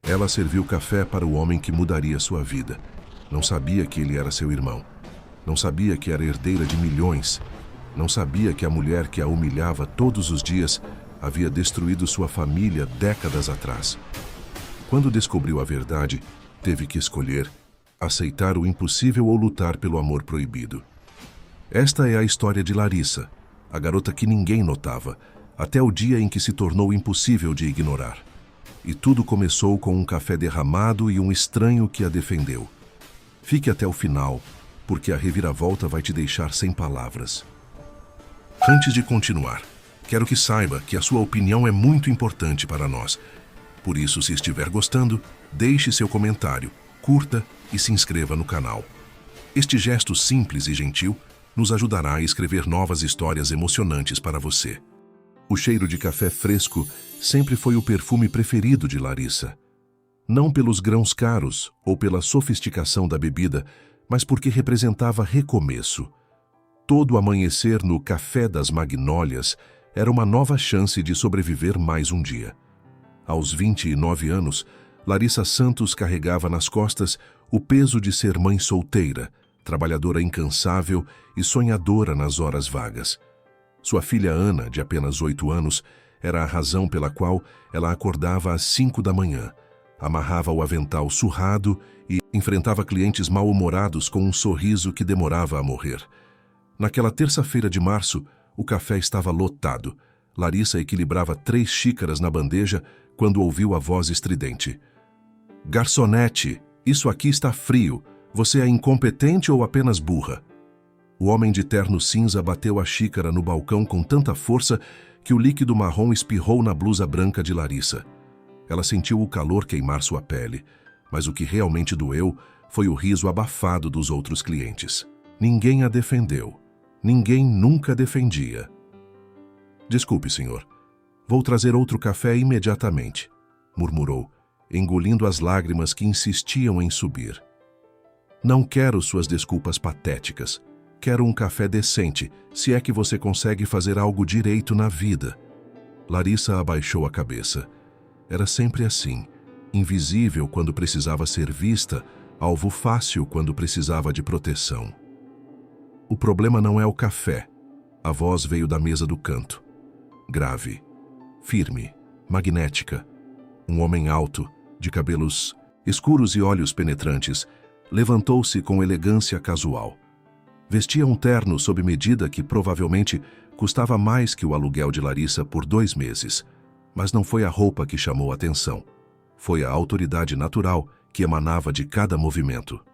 Ela serviu café para o homem que mudaria sua vida. Não sabia que ele era seu irmão. Não sabia que era herdeira de milhões. Não sabia que a mulher que a humilhava todos os dias havia destruído sua família décadas atrás. Quando descobriu a verdade, teve que escolher aceitar o impossível ou lutar pelo amor proibido. Esta é a história de Larissa, a garota que ninguém notava, até o dia em que se tornou impossível de ignorar. E tudo começou com um café derramado e um estranho que a defendeu. Fique até o final, porque a reviravolta vai te deixar sem palavras. Antes de continuar, quero que saiba que a sua opinião é muito importante para nós. Por isso, se estiver gostando, deixe seu comentário, curta e se inscreva no canal. Este gesto simples e gentil nos ajudará a escrever novas histórias emocionantes para você. O cheiro de café fresco sempre foi o perfume preferido de Larissa. Não pelos grãos caros ou pela sofisticação da bebida, mas porque representava recomeço. Todo amanhecer no Café das Magnólias era uma nova chance de sobreviver mais um dia. Aos 29 anos, Larissa Santos carregava nas costas o peso de ser mãe solteira, trabalhadora incansável e sonhadora nas horas vagas. Sua filha Ana, de apenas 8 anos, era a razão pela qual ela acordava às 5 da manhã, amarrava o avental surrado e enfrentava clientes mal-humorados com um sorriso que demorava a morrer. Naquela terça-feira de março, o café estava lotado. Larissa equilibrava 3 xícaras na bandeja quando ouviu a voz estridente. "Garçonete, isso aqui está frio. Você é incompetente ou apenas burra?" O homem de terno cinza bateu a xícara no balcão com tanta força que o líquido marrom espirrou na blusa branca de Larissa. Ela sentiu o calor queimar sua pele, mas o que realmente doeu foi o riso abafado dos outros clientes. Ninguém a defendeu. Ninguém nunca defendia. "Desculpe, senhor. Vou trazer outro café imediatamente", murmurou, engolindo as lágrimas que insistiam em subir. "Não quero suas desculpas patéticas. Quero um café decente, se é que você consegue fazer algo direito na vida." Larissa abaixou a cabeça. Era sempre assim, invisível quando precisava ser vista, alvo fácil quando precisava de proteção. "O problema não é o café." A voz veio da mesa do canto. Grave, firme, magnética. Um homem alto, de cabelos escuros e olhos penetrantes, levantou-se com elegância casual. Vestia um terno sob medida que provavelmente custava mais que o aluguel de Larissa por 2 meses. Mas não foi a roupa que chamou a atenção. Foi a autoridade natural que emanava de cada movimento.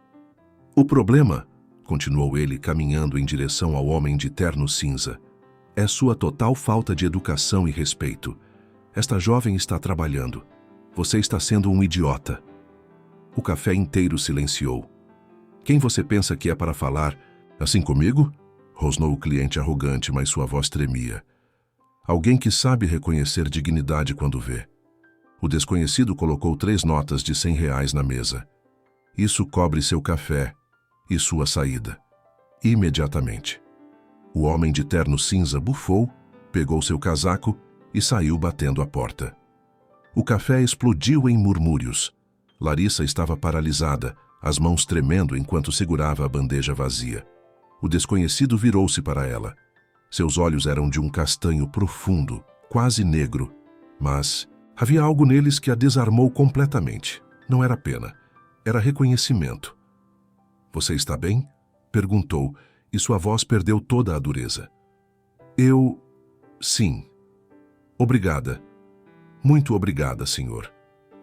"O problema", continuou ele caminhando em direção ao homem de terno cinza, "é sua total falta de educação e respeito. Esta jovem está trabalhando. Você está sendo um idiota." O café inteiro silenciou. "Quem você pensa que é para falar? Assim comigo?" rosnou o cliente arrogante, mas sua voz tremia. "Alguém que sabe reconhecer dignidade quando vê." O desconhecido colocou 3 notas de R$ 100 na mesa. "Isso cobre seu café e sua saída. Imediatamente." O homem de terno cinza bufou, pegou seu casaco e saiu batendo a porta. O café explodiu em murmúrios. Larissa estava paralisada, as mãos tremendo enquanto segurava a bandeja vazia. O desconhecido virou-se para ela. Seus olhos eram de um castanho profundo, quase negro, mas havia algo neles que a desarmou completamente. Não era pena, era reconhecimento. "Você está bem?" perguntou, e sua voz perdeu toda a dureza. Sim. Obrigada. Muito obrigada, senhor."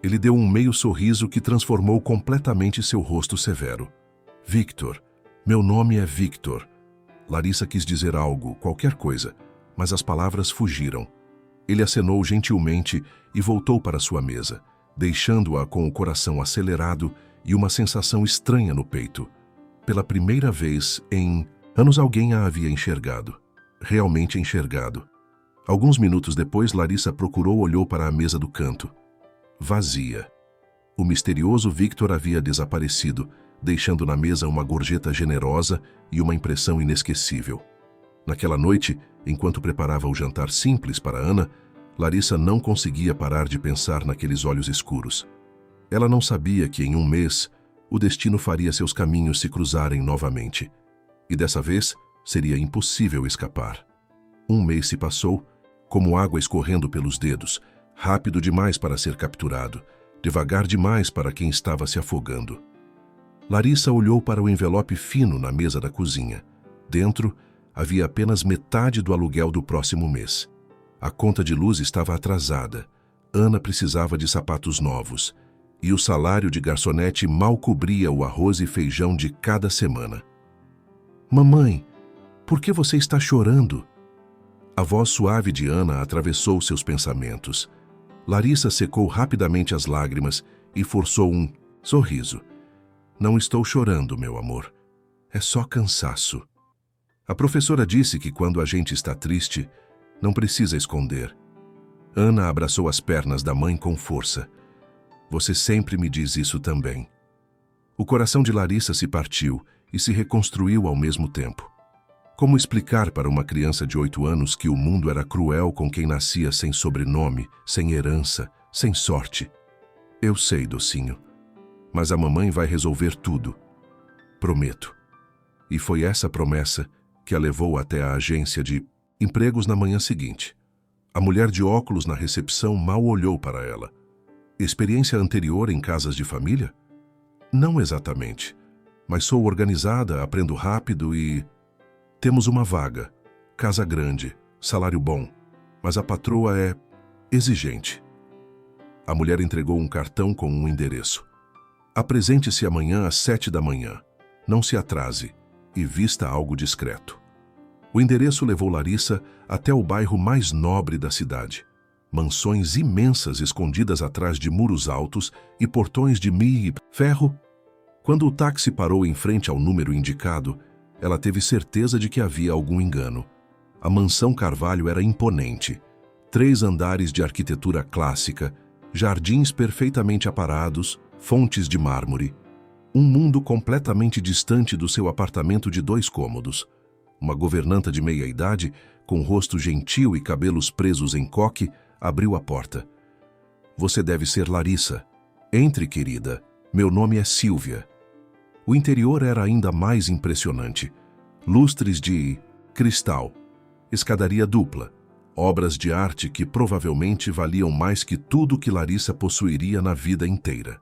Ele deu um meio sorriso que transformou completamente seu rosto severo. "Victor. Meu nome é Victor." Larissa quis dizer algo, qualquer coisa, mas as palavras fugiram. Ele acenou gentilmente e voltou para sua mesa, deixando-a com o coração acelerado e uma sensação estranha no peito. Pela primeira vez em anos alguém a havia enxergado. Realmente enxergado. Alguns minutos depois, Larissa olhou para a mesa do canto. Vazia. O misterioso Victor havia desaparecido, deixando na mesa uma gorjeta generosa e uma impressão inesquecível. Naquela noite, enquanto preparava o jantar simples para Ana, Larissa não conseguia parar de pensar naqueles olhos escuros. Ela não sabia que em um mês o destino faria seus caminhos se cruzarem novamente. E dessa vez seria impossível escapar. Um mês se passou, como água escorrendo pelos dedos, rápido demais para ser capturado, devagar demais para quem estava se afogando. Larissa olhou para o envelope fino na mesa da cozinha. Dentro, havia apenas metade do aluguel do próximo mês. A conta de luz estava atrasada. Ana precisava de sapatos novos. E o salário de garçonete mal cobria o arroz e feijão de cada semana. Mamãe, por que você está chorando? A voz suave de Ana atravessou seus pensamentos. Larissa secou rapidamente as lágrimas e forçou um sorriso. Não estou chorando, meu amor. É só cansaço. A professora disse que quando a gente está triste, não precisa esconder. Ana abraçou as pernas da mãe com força. Você sempre me diz isso também. O coração de Larissa se partiu e se reconstruiu ao mesmo tempo. Como explicar para uma criança de 8 anos que o mundo era cruel com quem nascia sem sobrenome, sem herança, sem sorte? Eu sei, docinho. Mas a mamãe vai resolver tudo. Prometo. E foi essa promessa que a levou até a agência de empregos na manhã seguinte. A mulher de óculos na recepção mal olhou para ela. Experiência anterior em casas de família? Não exatamente. Mas sou organizada, aprendo rápido e... Temos uma vaga, casa grande, salário bom, mas a patroa é exigente. A mulher entregou um cartão com um endereço. Apresente-se amanhã às 7 da manhã. Não se atrase e vista algo discreto. O endereço levou Larissa até o bairro mais nobre da cidade. Mansões imensas escondidas atrás de muros altos e portões de ferro. Quando o táxi parou em frente ao número indicado, ela teve certeza de que havia algum engano. A mansão Carvalho era imponente. 3 andares de arquitetura clássica, jardins perfeitamente aparados, fontes de mármore. Um mundo completamente distante do seu apartamento de 2 cômodos. Uma governanta de meia-idade, com rosto gentil e cabelos presos em coque, abriu a porta. Você deve ser Larissa. Entre, querida. Meu nome é Silvia. O interior era ainda mais impressionante. Lustres de cristal, escadaria dupla, obras de arte que provavelmente valiam mais que tudo que Larissa possuiria na vida inteira.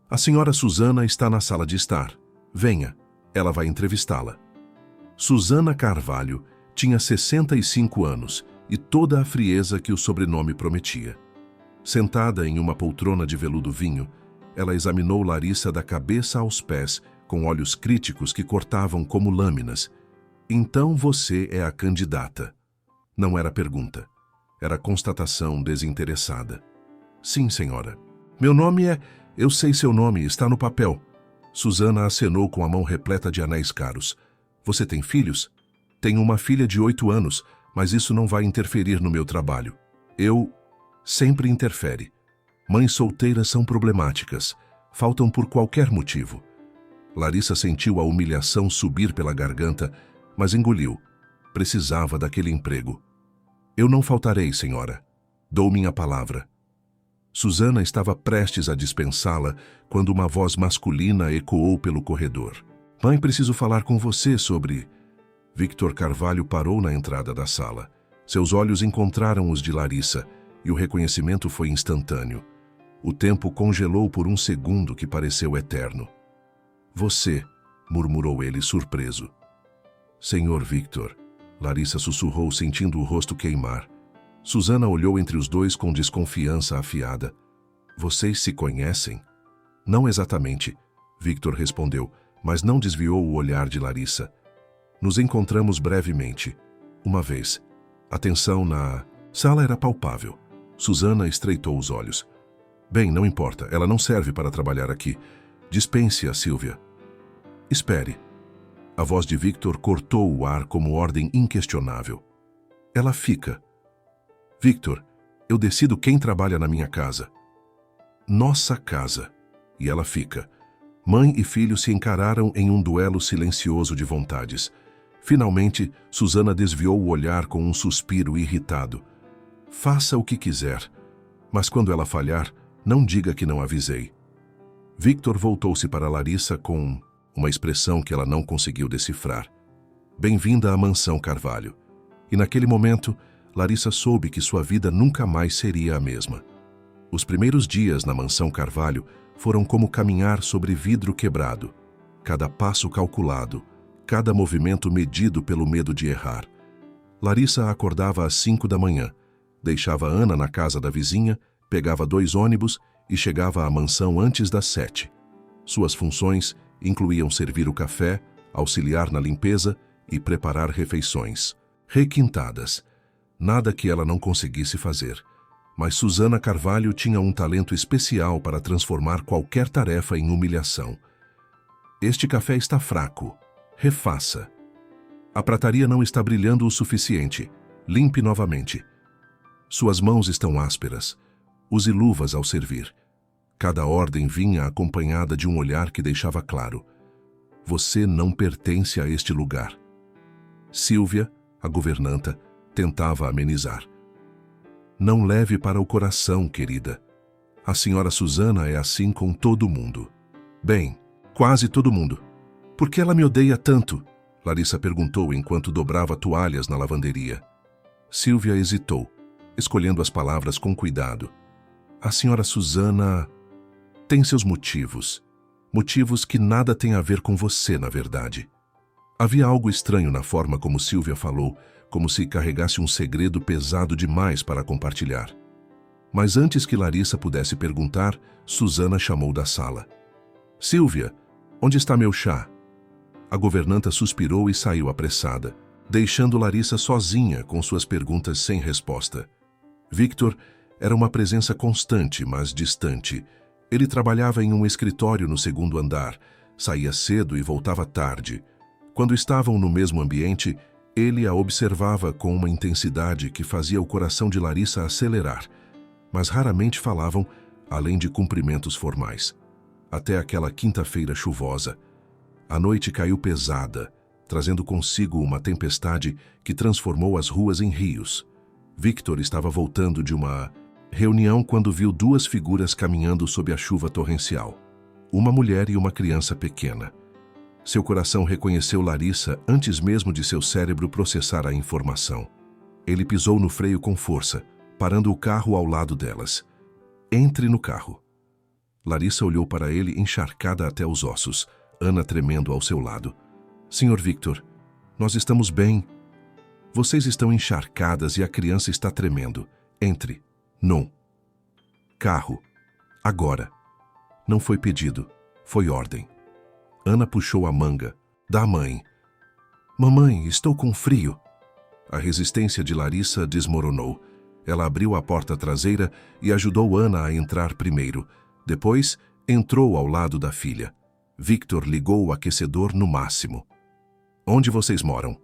A senhora Susana está na sala de estar. Venha, ela vai entrevistá-la. Susana Carvalho tinha 65 anos e toda a frieza que o sobrenome prometia. Sentada em uma poltrona de veludo vinho, ela examinou Larissa da cabeça aos pés, com olhos críticos que cortavam como lâminas. Então você é a candidata. Não era pergunta. Era constatação desinteressada. Sim, senhora. Meu nome é... Eu sei seu nome, está no papel. Susana acenou com a mão repleta de anéis caros. Você tem filhos? Tenho uma filha de 8 anos, mas isso não vai interferir no meu trabalho. Eu... Sempre interfere. Mães solteiras são problemáticas. Faltam por qualquer motivo. Larissa sentiu a humilhação subir pela garganta, mas engoliu. Precisava daquele emprego. Eu não faltarei, senhora. Dou minha palavra. Susana estava prestes a dispensá-la quando uma voz masculina ecoou pelo corredor. Mãe, preciso falar com você sobre... Victor Carvalho parou na entrada da sala. Seus olhos encontraram os de Larissa e o reconhecimento foi instantâneo. O tempo congelou por um segundo que pareceu eterno. Você, murmurou ele surpreso. Senhor Victor, Larissa sussurrou sentindo o rosto queimar. Susana olhou entre os dois com desconfiança afiada. Vocês se conhecem? Não exatamente, Victor respondeu, mas não desviou o olhar de Larissa. Nos encontramos brevemente. Uma vez. A tensão na sala era palpável. Susana estreitou os olhos. Bem, não importa, ela não serve para trabalhar aqui. Dispense-a, Silvia. Espere. A voz de Victor cortou o ar como ordem inquestionável. Ela fica. Victor, eu decido quem trabalha na minha casa. Nossa casa. E ela fica. Mãe e filho se encararam em um duelo silencioso de vontades. Finalmente, Susana desviou o olhar com um suspiro irritado. Faça o que quiser, mas quando ela falhar, Não diga que não avisei. Victor voltou-se para Larissa com uma expressão que ela não conseguiu decifrar. Bem-vinda à mansão Carvalho. E naquele momento, Larissa soube que sua vida nunca mais seria a mesma. Os primeiros dias na mansão Carvalho foram como caminhar sobre vidro quebrado. Cada passo calculado, cada movimento medido pelo medo de errar. Larissa acordava às 5 da manhã, deixava Ana na casa da vizinha, pegava 2 ônibus e chegava à mansão antes das 7. Suas funções incluíam servir o café, auxiliar na limpeza e preparar refeições. Requintadas. Nada que ela não conseguisse fazer. Mas Susana Carvalho tinha um talento especial para transformar qualquer tarefa em humilhação. Este café está fraco. Refaça. A prataria não está brilhando o suficiente. Limpe novamente. Suas mãos estão ásperas. Use luvas ao servir. Cada ordem vinha acompanhada de um olhar que deixava claro: você não pertence a este lugar. Silvia, a governanta, tentava amenizar. Não leve para o coração, querida. A senhora Susana é assim com todo mundo. Bem, quase todo mundo. Por que ela me odeia tanto? Larissa perguntou enquanto dobrava toalhas na lavanderia. Silvia hesitou, escolhendo as palavras com cuidado. A senhora Susana tem seus motivos. Motivos que nada têm a ver com você, na verdade. Havia algo estranho na forma como Silvia falou, como se carregasse um segredo pesado demais para compartilhar. Mas antes que Larissa pudesse perguntar, Susana chamou da sala. Silvia, onde está meu chá? A governanta suspirou e saiu apressada, deixando Larissa sozinha com suas perguntas sem resposta. Victor era uma presença constante, mas distante. Ele trabalhava em um escritório no 2º andar, saía cedo e voltava tarde. Quando estavam no mesmo ambiente, ele a observava com uma intensidade que fazia o coração de Larissa acelerar, mas raramente falavam, além de cumprimentos formais. Até aquela quinta-feira chuvosa. A noite caiu pesada, trazendo consigo uma tempestade que transformou as ruas em rios. Victor estava voltando de uma reunião quando viu 2 figuras caminhando sob a chuva torrencial. Uma mulher e uma criança pequena. Seu coração reconheceu Larissa antes mesmo de seu cérebro processar a informação. Ele pisou no freio com força, parando o carro ao lado delas. Entre no carro. Larissa olhou para ele encharcada até os ossos, Ana tremendo ao seu lado. Senhor Victor, nós estamos bem. Vocês estão encharcadas e a criança está tremendo. Entre. Não. Carro. Agora. Não foi pedido. Foi ordem. Ana puxou a manga. Da mãe. Mamãe, estou com frio. A resistência de Larissa desmoronou. Ela abriu a porta traseira e ajudou Ana a entrar primeiro. Depois, entrou ao lado da filha. Victor ligou o aquecedor no máximo. Onde vocês moram?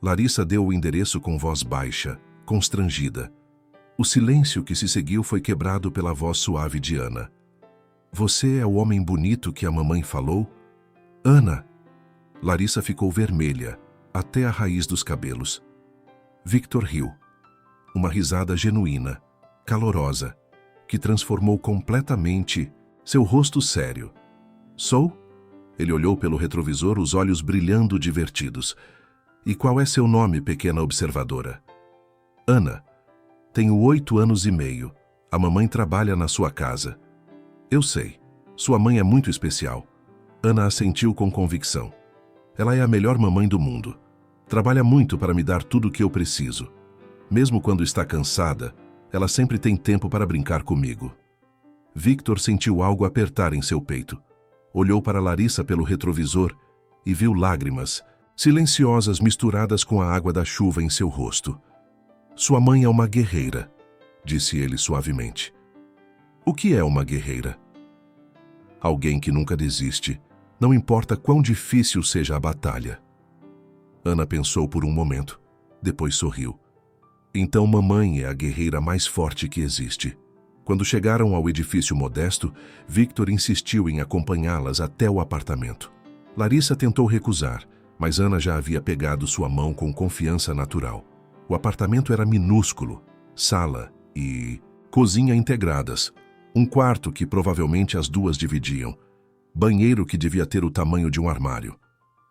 Larissa deu o endereço com voz baixa, constrangida. O silêncio que se seguiu foi quebrado pela voz suave de Ana. Você é o homem bonito que a mamãe falou? Ana! Larissa ficou vermelha, até a raiz dos cabelos. Victor riu. Uma risada genuína, calorosa, que transformou completamente seu rosto sério. Sou? Ele olhou pelo retrovisor, os olhos brilhando divertidos. E qual é seu nome, pequena observadora? Ana. Tenho 8 anos e meio. A mamãe trabalha na sua casa. Eu sei. Sua mãe é muito especial. Ana assentiu com convicção. Ela é a melhor mamãe do mundo. Trabalha muito para me dar tudo o que eu preciso. Mesmo quando está cansada, ela sempre tem tempo para brincar comigo. Victor sentiu algo apertar em seu peito. Olhou para Larissa pelo retrovisor e viu lágrimas, silenciosas misturadas com a água da chuva em seu rosto. Sua mãe é uma guerreira, disse ele suavemente. O que é uma guerreira? Alguém que nunca desiste, não importa quão difícil seja a batalha. Ana pensou por um momento, depois sorriu. Então mamãe é a guerreira mais forte que existe. Quando chegaram ao edifício modesto, Victor insistiu em acompanhá-las até o apartamento. Larissa tentou recusar, mas Ana já havia pegado sua mão com confiança natural. O apartamento era minúsculo, sala e cozinha integradas. Um quarto que provavelmente as duas dividiam. Banheiro que devia ter o tamanho de um armário.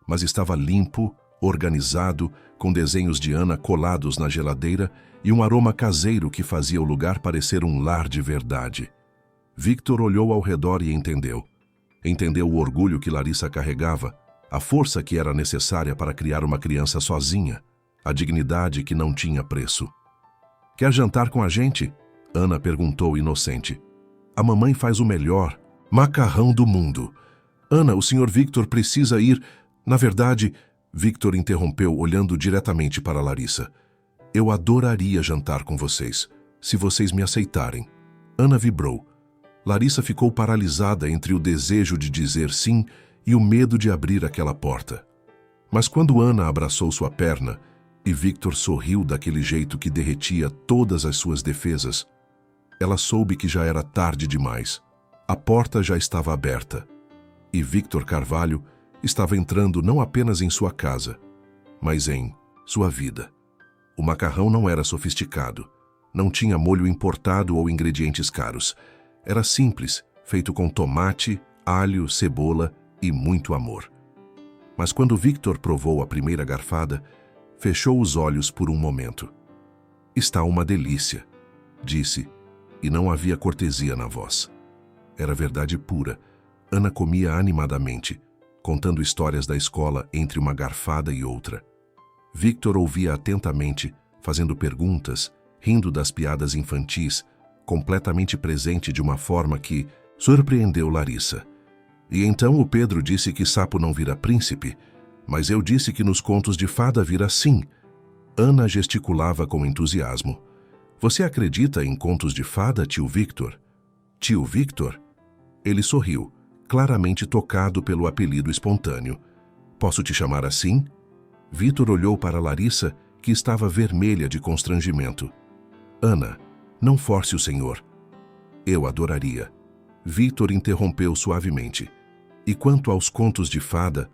Mas estava limpo, organizado, com desenhos de Ana colados na geladeira e um aroma caseiro que fazia o lugar parecer um lar de verdade. Victor olhou ao redor e entendeu. Entendeu o orgulho que Larissa carregava, a força que era necessária para criar uma criança sozinha, a dignidade que não tinha preço. "Quer jantar com a gente?" Ana perguntou inocente. "A mamãe faz o melhor macarrão do mundo." "Ana, o Sr. Victor precisa ir... Na verdade..." Victor interrompeu olhando diretamente para Larissa. "Eu adoraria jantar com vocês, se vocês me aceitarem." Ana vibrou. Larissa ficou paralisada entre o desejo de dizer sim e o medo de abrir aquela porta. Mas quando Ana abraçou sua perna e Victor sorriu daquele jeito que derretia todas as suas defesas, ela soube que já era tarde demais. A porta já estava aberta e Victor Carvalho estava entrando não apenas em sua casa, mas em sua vida. O macarrão não era sofisticado, não tinha molho importado ou ingredientes caros. Era simples, feito com tomate, alho, cebola e muito amor. Mas quando Victor provou a primeira garfada, fechou os olhos por um momento. "Está uma delícia", disse, e não havia cortesia na voz. Era verdade pura. Ana comia animadamente, contando histórias da escola entre uma garfada e outra. Victor ouvia atentamente, fazendo perguntas, rindo das piadas infantis, completamente presente de uma forma que surpreendeu Larissa. "E então o Pedro disse que sapo não vira príncipe, mas eu disse que nos contos de fada vira sim." Ana gesticulava com entusiasmo. "Você acredita em contos de fada, tio Victor?" "Tio Victor?" Ele sorriu, claramente tocado pelo apelido espontâneo. "Posso te chamar assim?" Victor olhou para Larissa, que estava vermelha de constrangimento. "Ana, não force o senhor." "Eu adoraria." Victor interrompeu suavemente. "E quanto aos contos de fada,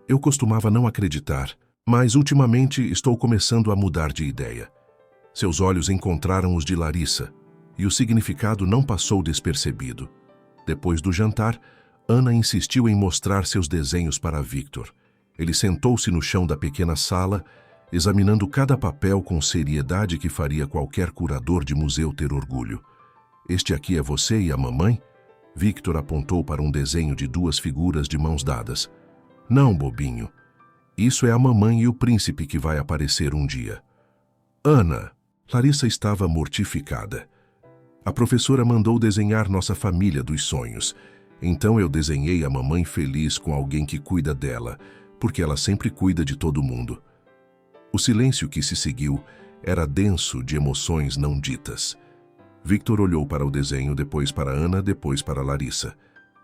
eu costumava não acreditar, mas ultimamente estou começando a mudar de ideia." Seus olhos encontraram os de Larissa, e o significado não passou despercebido. Depois do jantar, Ana insistiu em mostrar seus desenhos para Victor. Ele sentou-se no chão da pequena sala, examinando cada papel com seriedade que faria qualquer curador de museu ter orgulho. "Este aqui é você e a mamãe?" Victor apontou para um desenho de duas figuras de mãos dadas. "Não, bobinho. Isso é a mamãe e o príncipe que vai aparecer um dia." "Ana!" Larissa estava mortificada. "A professora mandou desenhar nossa família dos sonhos. Então eu desenhei a mamãe feliz com alguém que cuida dela, porque ela sempre cuida de todo mundo." O silêncio que se seguiu era denso de emoções não ditas. Victor olhou para o desenho, depois para Ana, depois para Larissa.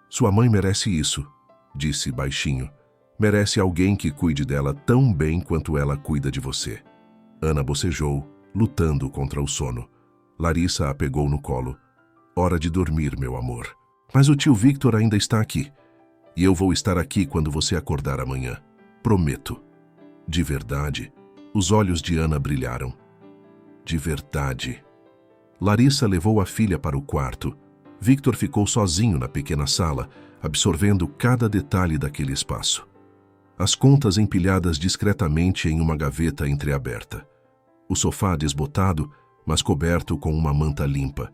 "Sua mãe merece isso", disse baixinho. "Merece alguém que cuide dela tão bem quanto ela cuida de você." Ana bocejou, lutando contra o sono. Larissa a pegou no colo. "Hora de dormir, meu amor. Mas o tio Victor ainda está aqui. E eu vou estar aqui quando você acordar amanhã. Prometo." "De verdade?" Os olhos de Ana brilharam. "De verdade." Larissa levou a filha para o quarto. Victor ficou sozinho na pequena sala, absorvendo cada detalhe daquele espaço. As contas empilhadas discretamente em uma gaveta entreaberta. O sofá desbotado, mas coberto com uma manta limpa.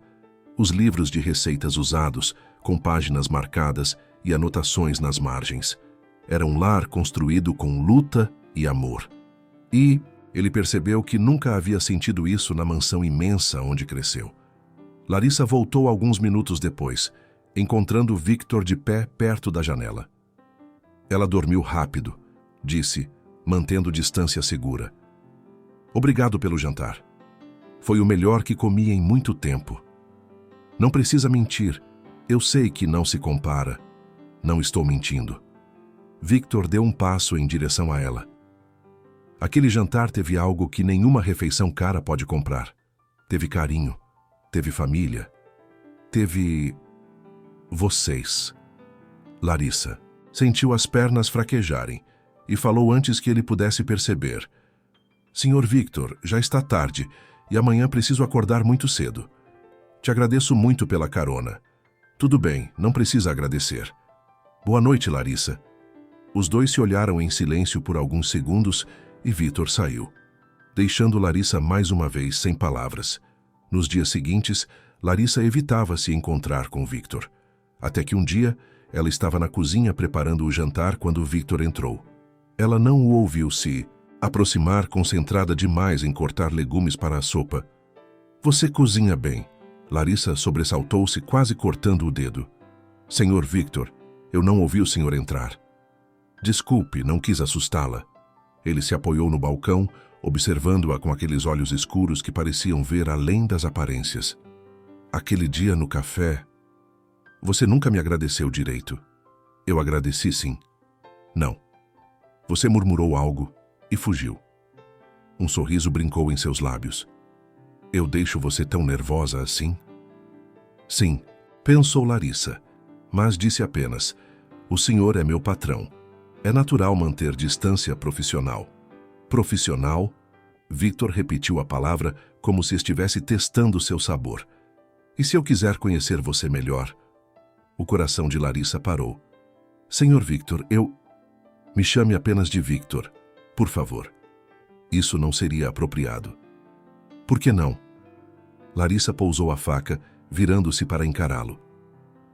Os livros de receitas usados, com páginas marcadas e anotações nas margens. Era um lar construído com luta e amor. E ele percebeu que nunca havia sentido isso na mansão imensa onde cresceu. Larissa voltou alguns minutos depois, encontrando Victor de pé perto da janela. "Ela dormiu rápido", disse, mantendo distância segura. "Obrigado pelo jantar. Foi o melhor que comi em muito tempo." "Não precisa mentir. Eu sei que não se compara. Não estou mentindo." Victor deu um passo em direção a ela. Aquele jantar teve algo que nenhuma refeição cara pode comprar. Teve carinho, teve família, teve... vocês. Larissa sentiu as pernas fraquejarem e falou antes que ele pudesse perceber. "Senhor Victor, já está tarde e amanhã preciso acordar muito cedo. Te agradeço muito pela carona. Tudo bem, não precisa agradecer. Boa noite, Larissa. Os dois se olharam em silêncio por alguns segundos e Victor saiu, deixando Larissa mais uma vez sem palavras. Nos dias seguintes, Larissa evitava se encontrar com Victor. Até que um dia, ela estava na cozinha preparando o jantar quando Victor entrou. Ela não o ouviu se aproximar, concentrada demais em cortar legumes para a sopa. Você cozinha bem. Larissa sobressaltou-se, quase cortando o dedo. Senhor Victor, eu não ouvi o senhor entrar. Desculpe, não quis assustá-la. Ele se apoiou no balcão, observando-a com aqueles olhos escuros que pareciam ver além das aparências. Aquele dia no café... Você nunca me agradeceu direito. Eu agradeci, sim. Não. Você murmurou algo e fugiu. Um sorriso brincou em seus lábios. Eu deixo você tão nervosa assim? Sim, pensou Larissa, mas disse apenas, o senhor é meu patrão. É natural manter distância profissional. Profissional? Victor repetiu a palavra como se estivesse testando seu sabor. E se eu quiser conhecer você melhor? O coração de Larissa parou. Senhor Victor, Me chame apenas de Victor, por favor. Isso não seria apropriado. Por que não? Larissa pousou a faca, virando-se para encará-lo.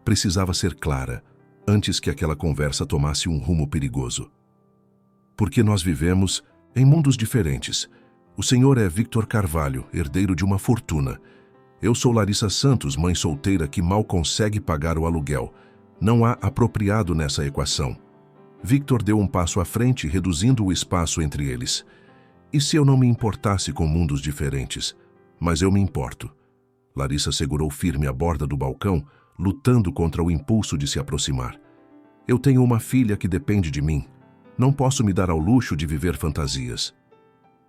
Precisava ser clara, antes que aquela conversa tomasse um rumo perigoso. Porque nós vivemos em mundos diferentes. O senhor é Victor Carvalho, herdeiro de uma fortuna. Eu sou Larissa Santos, mãe solteira que mal consegue pagar o aluguel. Não há apropriado nessa equação. Victor deu um passo à frente, reduzindo o espaço entre eles. E se eu não me importasse com mundos diferentes? Mas eu me importo. Larissa segurou firme a borda do balcão, lutando contra o impulso de se aproximar. Eu tenho uma filha que depende de mim. Não posso me dar ao luxo de viver fantasias.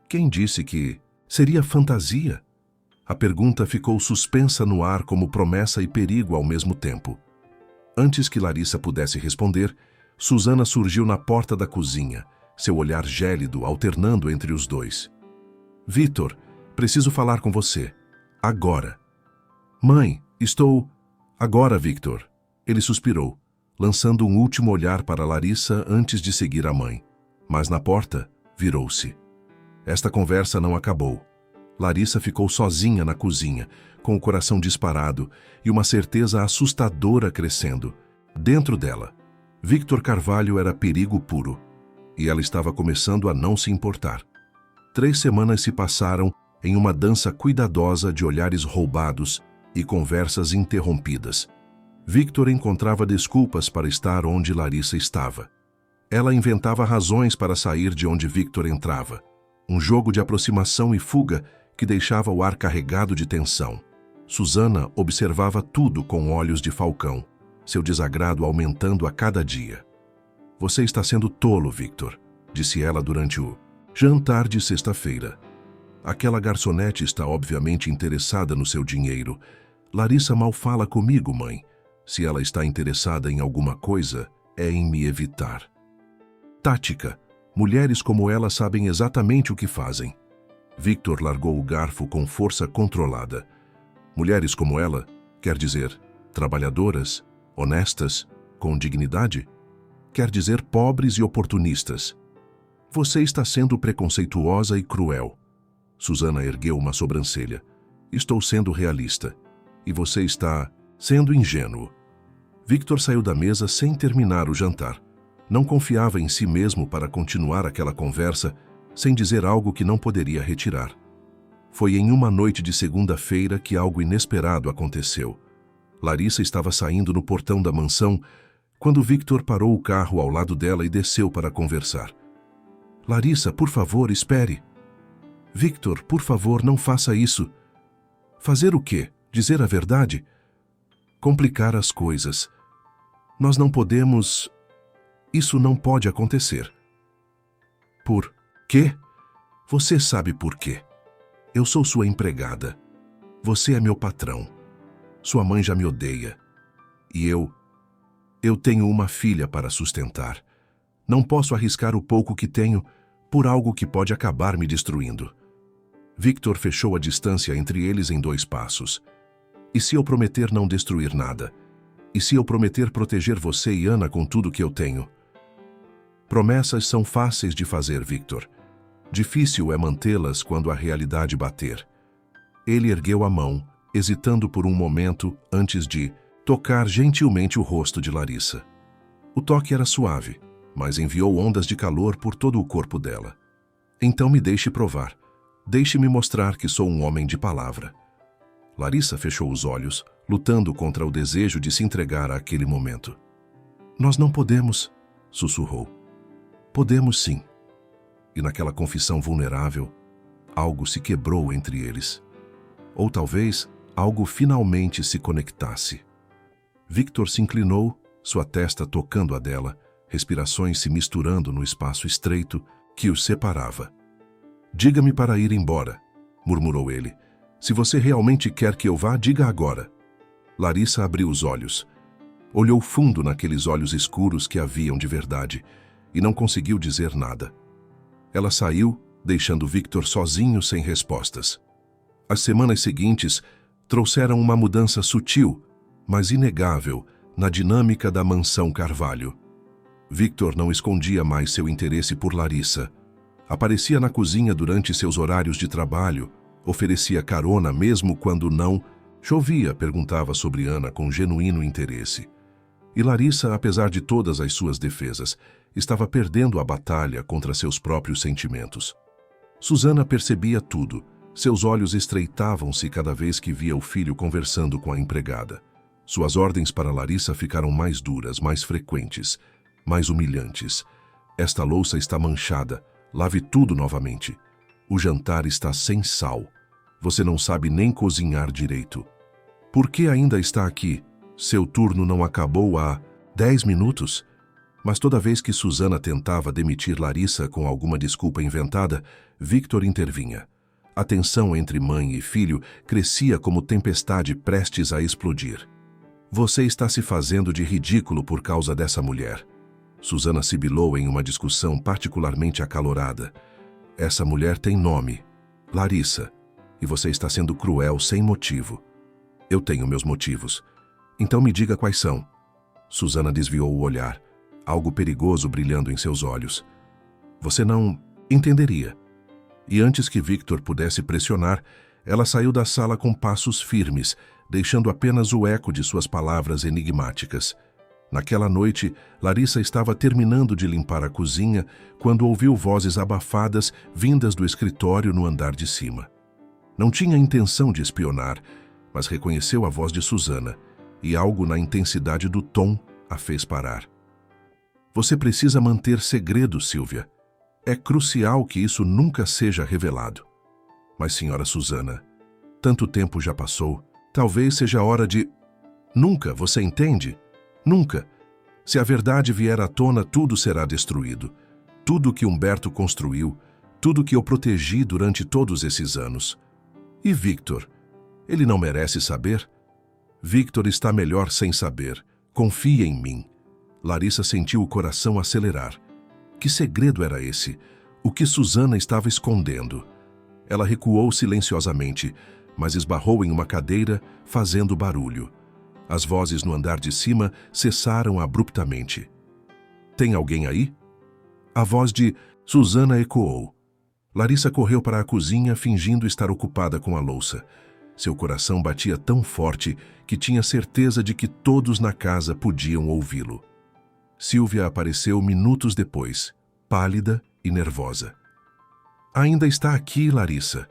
Quem disse que seria fantasia? A pergunta ficou suspensa no ar como promessa e perigo ao mesmo tempo. Antes que Larissa pudesse responder, Susana surgiu na porta da cozinha, seu olhar gélido alternando entre os dois. Victor, preciso falar com você. Agora. Mãe, estou... Agora, Victor. Ele suspirou, lançando um último olhar para Larissa antes de seguir a mãe. Mas na porta, virou-se. Esta conversa não acabou. Larissa ficou sozinha na cozinha, com o coração disparado e uma certeza assustadora crescendo. Dentro dela, Victor Carvalho era perigo puro, e ela estava começando a não se importar. 3 semanas se passaram em uma dança cuidadosa de olhares roubados e conversas interrompidas. Victor encontrava desculpas para estar onde Larissa estava. Ela inventava razões para sair de onde Victor entrava. Um jogo de aproximação e fuga que deixava o ar carregado de tensão. Susana observava tudo com olhos de falcão, seu desagrado aumentando a cada dia. Você está sendo tolo, Victor, disse ela durante o jantar de sexta-feira. Aquela garçonete está obviamente interessada no seu dinheiro. Larissa mal fala comigo, mãe. Se ela está interessada em alguma coisa, é em me evitar. Tática. Mulheres como ela sabem exatamente o que fazem. Victor largou o garfo com força controlada. Mulheres como ela, quer dizer, trabalhadoras, honestas, com dignidade? Quer dizer pobres e oportunistas. Você está sendo preconceituosa e cruel. Susana ergueu uma sobrancelha. Estou sendo realista. E você está sendo ingênuo. Victor saiu da mesa sem terminar o jantar. Não confiava em si mesmo para continuar aquela conversa sem dizer algo que não poderia retirar. Foi em uma noite de segunda-feira que algo inesperado aconteceu. Larissa estava saindo no portão da mansão quando Victor parou o carro ao lado dela e desceu para conversar. Larissa, por favor, espere. Victor, por favor, não faça isso. Fazer o quê? Dizer a verdade? Complicar as coisas. Nós não podemos... Isso não pode acontecer. Por quê? Você sabe por quê. Eu sou sua empregada. Você é meu patrão. Sua mãe já me odeia. E eu tenho uma filha para sustentar. Não posso arriscar o pouco que tenho por algo que pode acabar me destruindo. Victor fechou a distância entre eles em 2 passos. E se eu prometer não destruir nada? E se eu prometer proteger você e Ana com tudo que eu tenho? Promessas são fáceis de fazer, Victor. Difícil é mantê-las quando a realidade bater. Ele ergueu a mão, hesitando por um momento antes de tocar gentilmente o rosto de Larissa. O toque era suave, mas enviou ondas de calor por todo o corpo dela. Então me deixe provar. Deixe-me mostrar que sou um homem de palavra. Larissa fechou os olhos, lutando contra o desejo de se entregar àquele momento. Nós não podemos, sussurrou. Podemos sim. E naquela confissão vulnerável, algo se quebrou entre eles. Ou talvez algo finalmente se conectasse. Victor se inclinou, sua testa tocando a dela, respirações se misturando no espaço estreito que os separava. Diga-me para ir embora, murmurou ele. Se você realmente quer que eu vá, diga agora. Larissa abriu os olhos. Olhou fundo naqueles olhos escuros que haviam de verdade e não conseguiu dizer nada. Ela saiu, deixando Victor sozinho sem respostas. As semanas seguintes trouxeram uma mudança sutil, mas inegável, na dinâmica da mansão Carvalho. Victor não escondia mais seu interesse por Larissa. Aparecia na cozinha durante seus horários de trabalho, oferecia carona mesmo quando não chovia, perguntava sobre Ana com genuíno interesse. E Larissa, apesar de todas as suas defesas, estava perdendo a batalha contra seus próprios sentimentos. Susana percebia tudo. Seus olhos estreitavam-se cada vez que via o filho conversando com a empregada. Suas ordens para Larissa ficaram mais duras, mais frequentes, mais humilhantes. Esta louça está manchada. Lave tudo novamente. O jantar está sem sal. Você não sabe nem cozinhar direito. Por que ainda está aqui? Seu turno não acabou há 10 minutos? Mas toda vez que Susana tentava demitir Larissa com alguma desculpa inventada, Victor intervinha. A tensão entre mãe e filho crescia como tempestade prestes a explodir. Você está se fazendo de ridículo por causa dessa mulher. Susana sibilou em uma discussão particularmente acalorada. Essa mulher tem nome, Larissa, e você está sendo cruel sem motivo. Eu tenho meus motivos. Então me diga quais são. Susana desviou o olhar, algo perigoso brilhando em seus olhos. Você não entenderia. E antes que Victor pudesse pressionar, ela saiu da sala com passos firmes, deixando apenas o eco de suas palavras enigmáticas. Naquela noite, Larissa estava terminando de limpar a cozinha quando ouviu vozes abafadas vindas do escritório no andar de cima. Não tinha intenção de espionar, mas reconheceu a voz de Susana, e algo na intensidade do tom a fez parar. Você precisa manter segredo, Silvia. É crucial que isso nunca seja revelado. Mas, senhora Susana, tanto tempo já passou, talvez seja hora de... Nunca, você entende? Nunca. Se a verdade vier à tona, tudo será destruído. Tudo que Humberto construiu, tudo que eu protegi durante todos esses anos. E Victor? Ele não merece saber? Victor está melhor sem saber. Confie em mim. Larissa sentiu o coração acelerar. Que segredo era esse? O que Susana estava escondendo? Ela recuou silenciosamente, mas esbarrou em uma cadeira, fazendo barulho. As vozes no andar de cima cessaram abruptamente. Tem alguém aí? A voz de Susana ecoou. Larissa correu para a cozinha, fingindo estar ocupada com a louça. Seu coração batia tão forte que tinha certeza de que todos na casa podiam ouvi-lo. Silvia apareceu minutos depois, pálida e nervosa. Ainda está aqui, Larissa.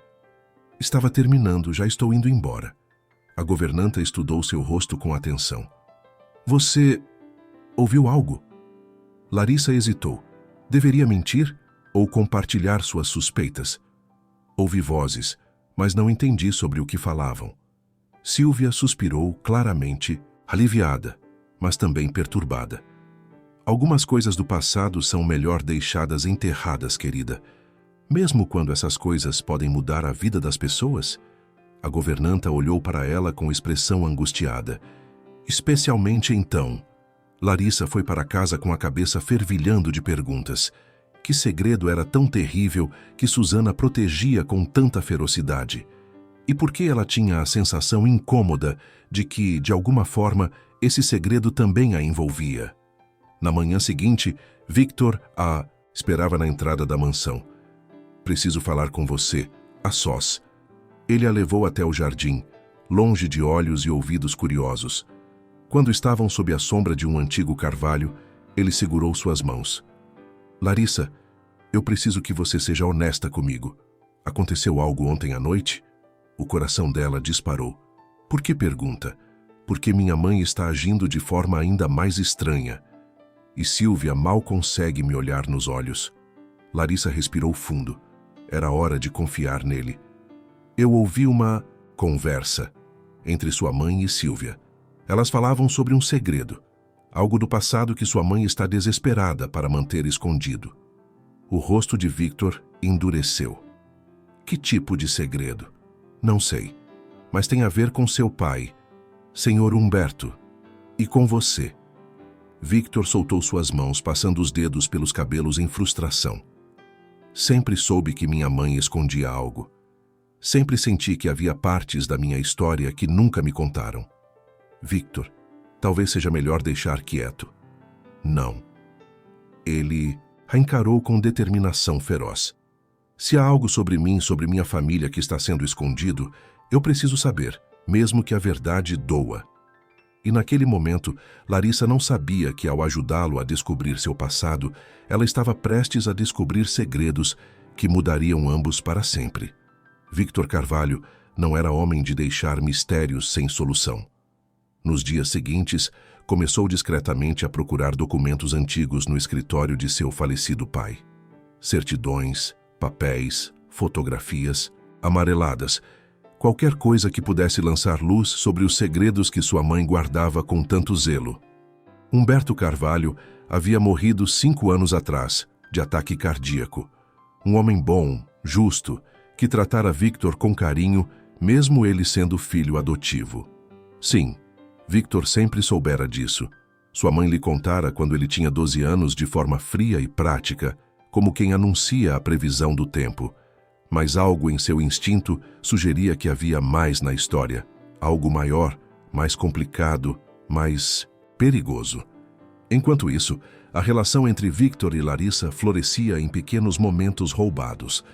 Estava terminando, já estou indo embora. A governanta estudou seu rosto com atenção. Você ouviu algo? Larissa hesitou. Deveria mentir ou compartilhar suas suspeitas? Ouvi vozes, mas não entendi sobre o que falavam. Silvia suspirou claramente, aliviada, mas também perturbada. Algumas coisas do passado são melhor deixadas enterradas, querida. Mesmo quando essas coisas podem mudar a vida das pessoas? A governanta olhou para ela com expressão angustiada. Especialmente então. Larissa foi para casa com a cabeça fervilhando de perguntas. Que segredo era tão terrível que Susana protegia com tanta ferocidade? E por que ela tinha a sensação incômoda de que, de alguma forma, esse segredo também a envolvia. Na manhã seguinte, Victor a esperava na entrada da mansão. Preciso falar com você, a sós. Ele a levou até o jardim, longe de olhos e ouvidos curiosos. Quando estavam sob a sombra de um antigo carvalho, ele segurou suas mãos. Larissa, eu preciso que você seja honesta comigo. Aconteceu algo ontem à noite? O coração dela disparou. Por que pergunta? Porque minha mãe está agindo de forma ainda mais estranha. E Silvia mal consegue me olhar nos olhos. Larissa respirou fundo. Era hora de confiar nele. Eu ouvi uma conversa entre sua mãe e Silvia. Elas falavam sobre um segredo, algo do passado que sua mãe está desesperada para manter escondido. O rosto de Victor endureceu. Que tipo de segredo? Não sei, mas tem a ver com seu pai, Senhor Humberto, e com você. Victor soltou suas mãos, passando os dedos pelos cabelos em frustração. Sempre soube que minha mãe escondia algo. Sempre senti que havia partes da minha história que nunca me contaram. Victor, talvez seja melhor deixar quieto. Não. Ele a encarou com determinação feroz. Se há algo sobre mim, sobre minha família que está sendo escondido, eu preciso saber, mesmo que a verdade doa. E naquele momento, Larissa não sabia que ao ajudá-lo a descobrir seu passado, ela estava prestes a descobrir segredos que mudariam ambos para sempre. Victor Carvalho não era homem de deixar mistérios sem solução. Nos dias seguintes, começou discretamente a procurar documentos antigos no escritório de seu falecido pai. Certidões, papéis, fotografias, amareladas, qualquer coisa que pudesse lançar luz sobre os segredos que sua mãe guardava com tanto zelo. Humberto Carvalho havia morrido 5 anos atrás, de ataque cardíaco. Um homem bom, justo, que tratara Victor com carinho, mesmo ele sendo filho adotivo. Sim, Victor sempre soubera disso. Sua mãe lhe contara quando ele tinha 12 anos de forma fria e prática, como quem anuncia a previsão do tempo. Mas algo em seu instinto sugeria que havia mais na história. Algo maior, mais complicado, mais perigoso. Enquanto isso, a relação entre Victor e Larissa florescia em pequenos momentos roubados.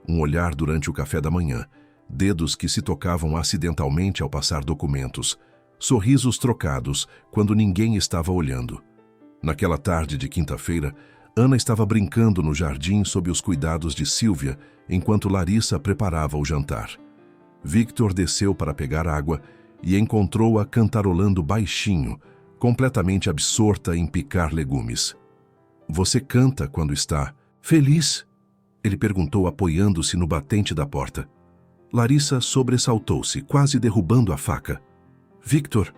Um olhar durante o café da manhã, dedos que se tocavam acidentalmente ao passar documentos, sorrisos trocados quando ninguém estava olhando. Naquela tarde de quinta-feira, Ana estava brincando no jardim sob os cuidados de Silvia, enquanto Larissa preparava o jantar. Victor desceu para pegar água e encontrou-a cantarolando baixinho, completamente absorta em picar legumes. Você canta quando está feliz? Ele perguntou, apoiando-se no batente da porta. Larissa sobressaltou-se, quase derrubando a faca. Victor,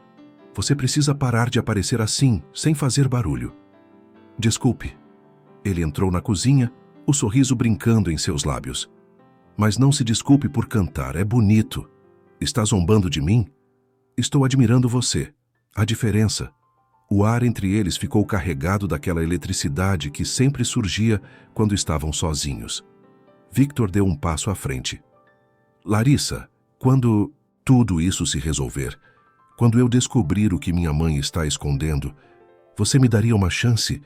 você precisa parar de aparecer assim, sem fazer barulho. Desculpe. Ele entrou na cozinha, o sorriso brincando em seus lábios. Mas não se desculpe por cantar, é bonito. Está zombando de mim? Estou admirando você. A diferença. O ar entre eles ficou carregado daquela eletricidade que sempre surgia quando estavam sozinhos. Victor deu um passo à frente. Larissa, quando tudo isso se resolver, quando eu descobrir o que minha mãe está escondendo, você me daria uma chance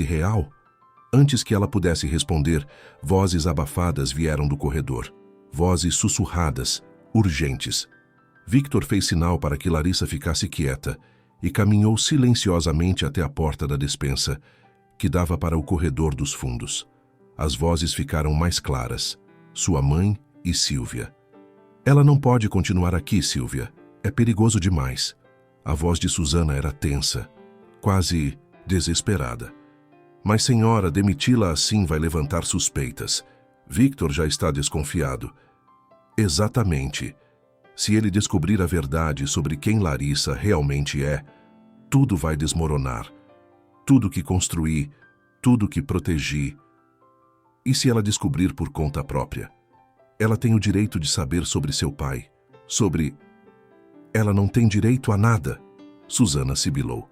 real? Antes que ela pudesse responder, vozes abafadas vieram do corredor. Vozes sussurradas, urgentes. Victor fez sinal para que Larissa ficasse quieta e caminhou silenciosamente até a porta da despensa, que dava para o corredor dos fundos. As vozes ficaram mais claras. Sua mãe e Silvia. Ela não pode continuar aqui, Silvia. É perigoso demais. A voz de Susana era tensa, quase desesperada. Mas, senhora, demiti-la assim vai levantar suspeitas. Victor já está desconfiado. Exatamente. Se ele descobrir a verdade sobre quem Larissa realmente é, tudo vai desmoronar. Tudo que construí, tudo que protegi. E se ela descobrir por conta própria? Ela tem o direito de saber sobre seu pai. Ela não tem direito a nada. Susana sibilou.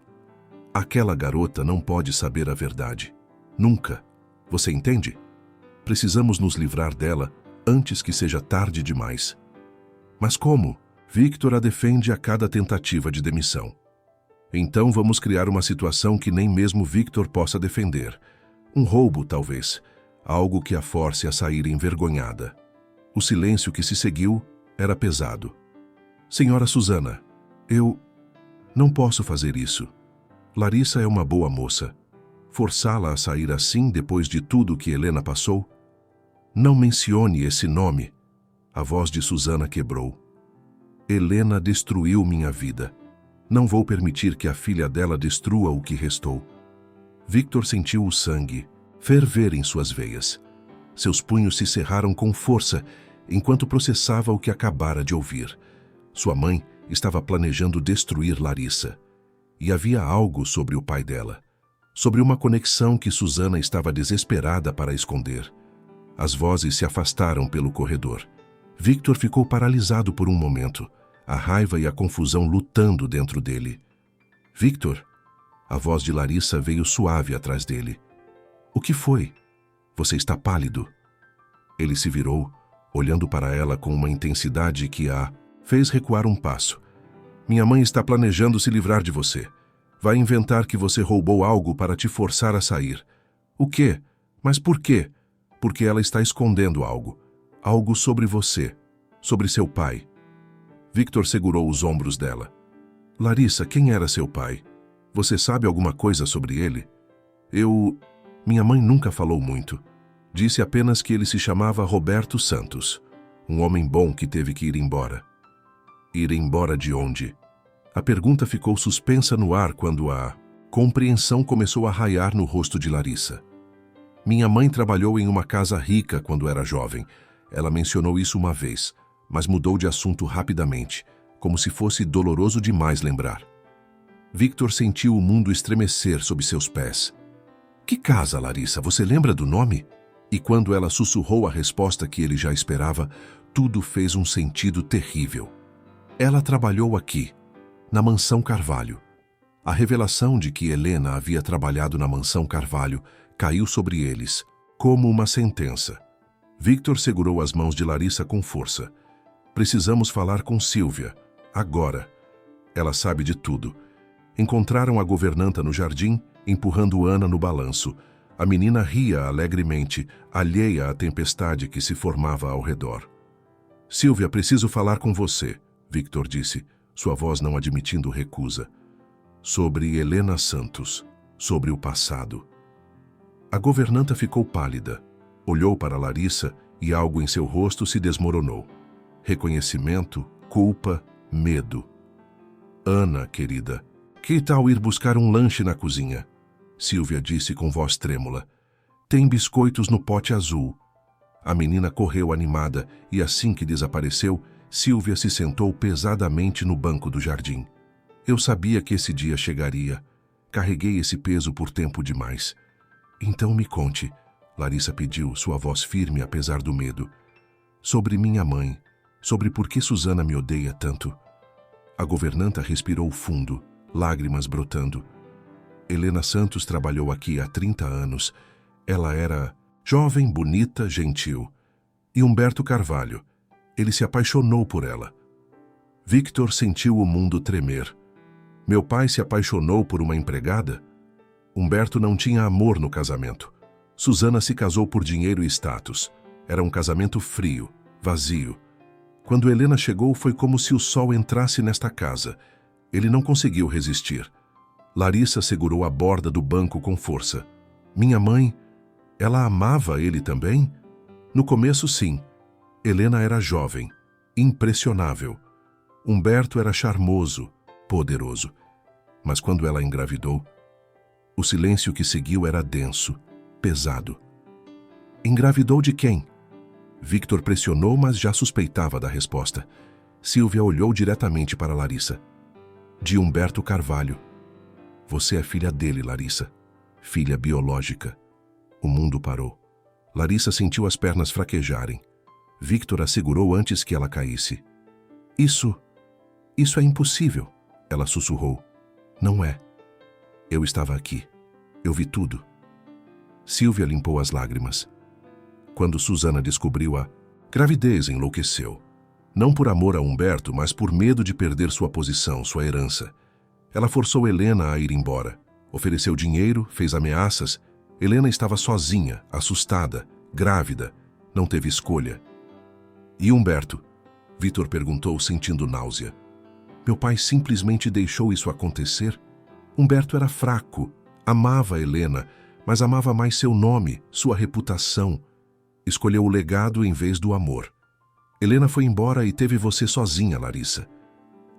Aquela garota não pode saber a verdade. Nunca. Você entende? Precisamos nos livrar dela antes que seja tarde demais. Mas como? Victor a defende a cada tentativa de demissão. Então vamos criar uma situação que nem mesmo Victor possa defender. Um roubo, talvez. Algo que a force a sair envergonhada. O silêncio que se seguiu era pesado. Senhora Susana, eu não posso fazer isso. Larissa é uma boa moça. Forçá-la a sair assim depois de tudo que Helena passou? Não mencione esse nome. A voz de Susana quebrou. Helena destruiu minha vida. Não vou permitir que a filha dela destrua o que restou. Victor sentiu o sangue ferver em suas veias. Seus punhos se cerraram com força enquanto processava o que acabara de ouvir. Sua mãe estava planejando destruir Larissa. E havia algo sobre o pai dela. Sobre uma conexão que Susana estava desesperada para esconder. As vozes se afastaram pelo corredor. Victor ficou paralisado por um momento, a raiva e a confusão lutando dentro dele. Victor? A voz de Larissa veio suave atrás dele. O que foi? Você está pálido. Ele se virou, olhando para ela com uma intensidade que a fez recuar um passo. Minha mãe está planejando se livrar de você. Vai inventar que você roubou algo para te forçar a sair. O quê? Mas por quê? Porque ela está escondendo algo. Algo sobre você. Sobre seu pai. Victor segurou os ombros dela. Larissa, quem era seu pai? Você sabe alguma coisa sobre ele? Minha mãe nunca falou muito. Disse apenas que ele se chamava Roberto Santos. Um homem bom que teve que ir embora. Ir embora de onde? A pergunta ficou suspensa no ar quando a compreensão começou a raiar no rosto de Larissa. Minha mãe trabalhou em uma casa rica quando era jovem. Ela mencionou isso uma vez, mas mudou de assunto rapidamente, como se fosse doloroso demais lembrar. Victor sentiu o mundo estremecer sob seus pés. Que casa, Larissa? Você lembra do nome? E quando ela sussurrou a resposta que ele já esperava, tudo fez um sentido terrível. Ela trabalhou aqui, na Mansão Carvalho. A revelação de que Helena havia trabalhado na Mansão Carvalho caiu sobre eles, como uma sentença. Victor segurou as mãos de Larissa com força. Precisamos falar com Sílvia, agora. Ela sabe de tudo. Encontraram a governanta no jardim, empurrando Ana no balanço. A menina ria alegremente, alheia à tempestade que se formava ao redor. Sílvia, preciso falar com você, Victor disse, sua voz não admitindo recusa. Sobre Helena Santos, sobre o passado. A governanta ficou pálida, olhou para Larissa e algo em seu rosto se desmoronou. Reconhecimento, culpa, medo. Ana, querida, que tal ir buscar um lanche na cozinha? Sílvia disse com voz trêmula. Tem biscoitos no pote azul. A menina correu animada e assim que desapareceu, Sílvia se sentou pesadamente no banco do jardim. Eu sabia que esse dia chegaria. Carreguei esse peso por tempo demais. Então me conte, Larissa pediu, sua voz firme apesar do medo. Sobre minha mãe, sobre por que Susana me odeia tanto. A governanta respirou fundo, lágrimas brotando. Helena Santos trabalhou aqui há 30 anos. Ela era jovem, bonita, gentil. E Humberto Carvalho. Ele se apaixonou por ela. Victor sentiu o mundo tremer. Meu pai se apaixonou por uma empregada? Humberto não tinha amor no casamento. Susana se casou por dinheiro e status. Era um casamento frio, vazio. Quando Helena chegou, foi como se o sol entrasse nesta casa. Ele não conseguiu resistir. Larissa segurou a borda do banco com força. Minha mãe, ela amava ele também? No começo, sim. Helena era jovem, impressionável. Humberto era charmoso, poderoso. Mas quando ela engravidou, o silêncio que seguiu era denso, pesado. Engravidou de quem? Victor pressionou, mas já suspeitava da resposta. Sílvia olhou diretamente para Larissa. De Humberto Carvalho. Você é filha dele, Larissa. Filha biológica. O mundo parou. Larissa sentiu as pernas fraquejarem. Victor a segurou antes que ela caísse. Isso é impossível, ela sussurrou. Não é. Eu estava aqui. Eu vi tudo. Sílvia limpou as lágrimas. Quando Susana descobriu a gravidez, enlouqueceu. Não por amor a Humberto, mas por medo de perder sua posição, sua herança. Ela forçou Helena a ir embora. Ofereceu dinheiro, fez ameaças. Helena estava sozinha, assustada, grávida. Não teve escolha. E Humberto? Victor perguntou, sentindo náusea. Meu pai simplesmente deixou isso acontecer? Humberto era fraco, amava Helena, mas amava mais seu nome, sua reputação. Escolheu o legado em vez do amor. Helena foi embora e teve você sozinha, Larissa.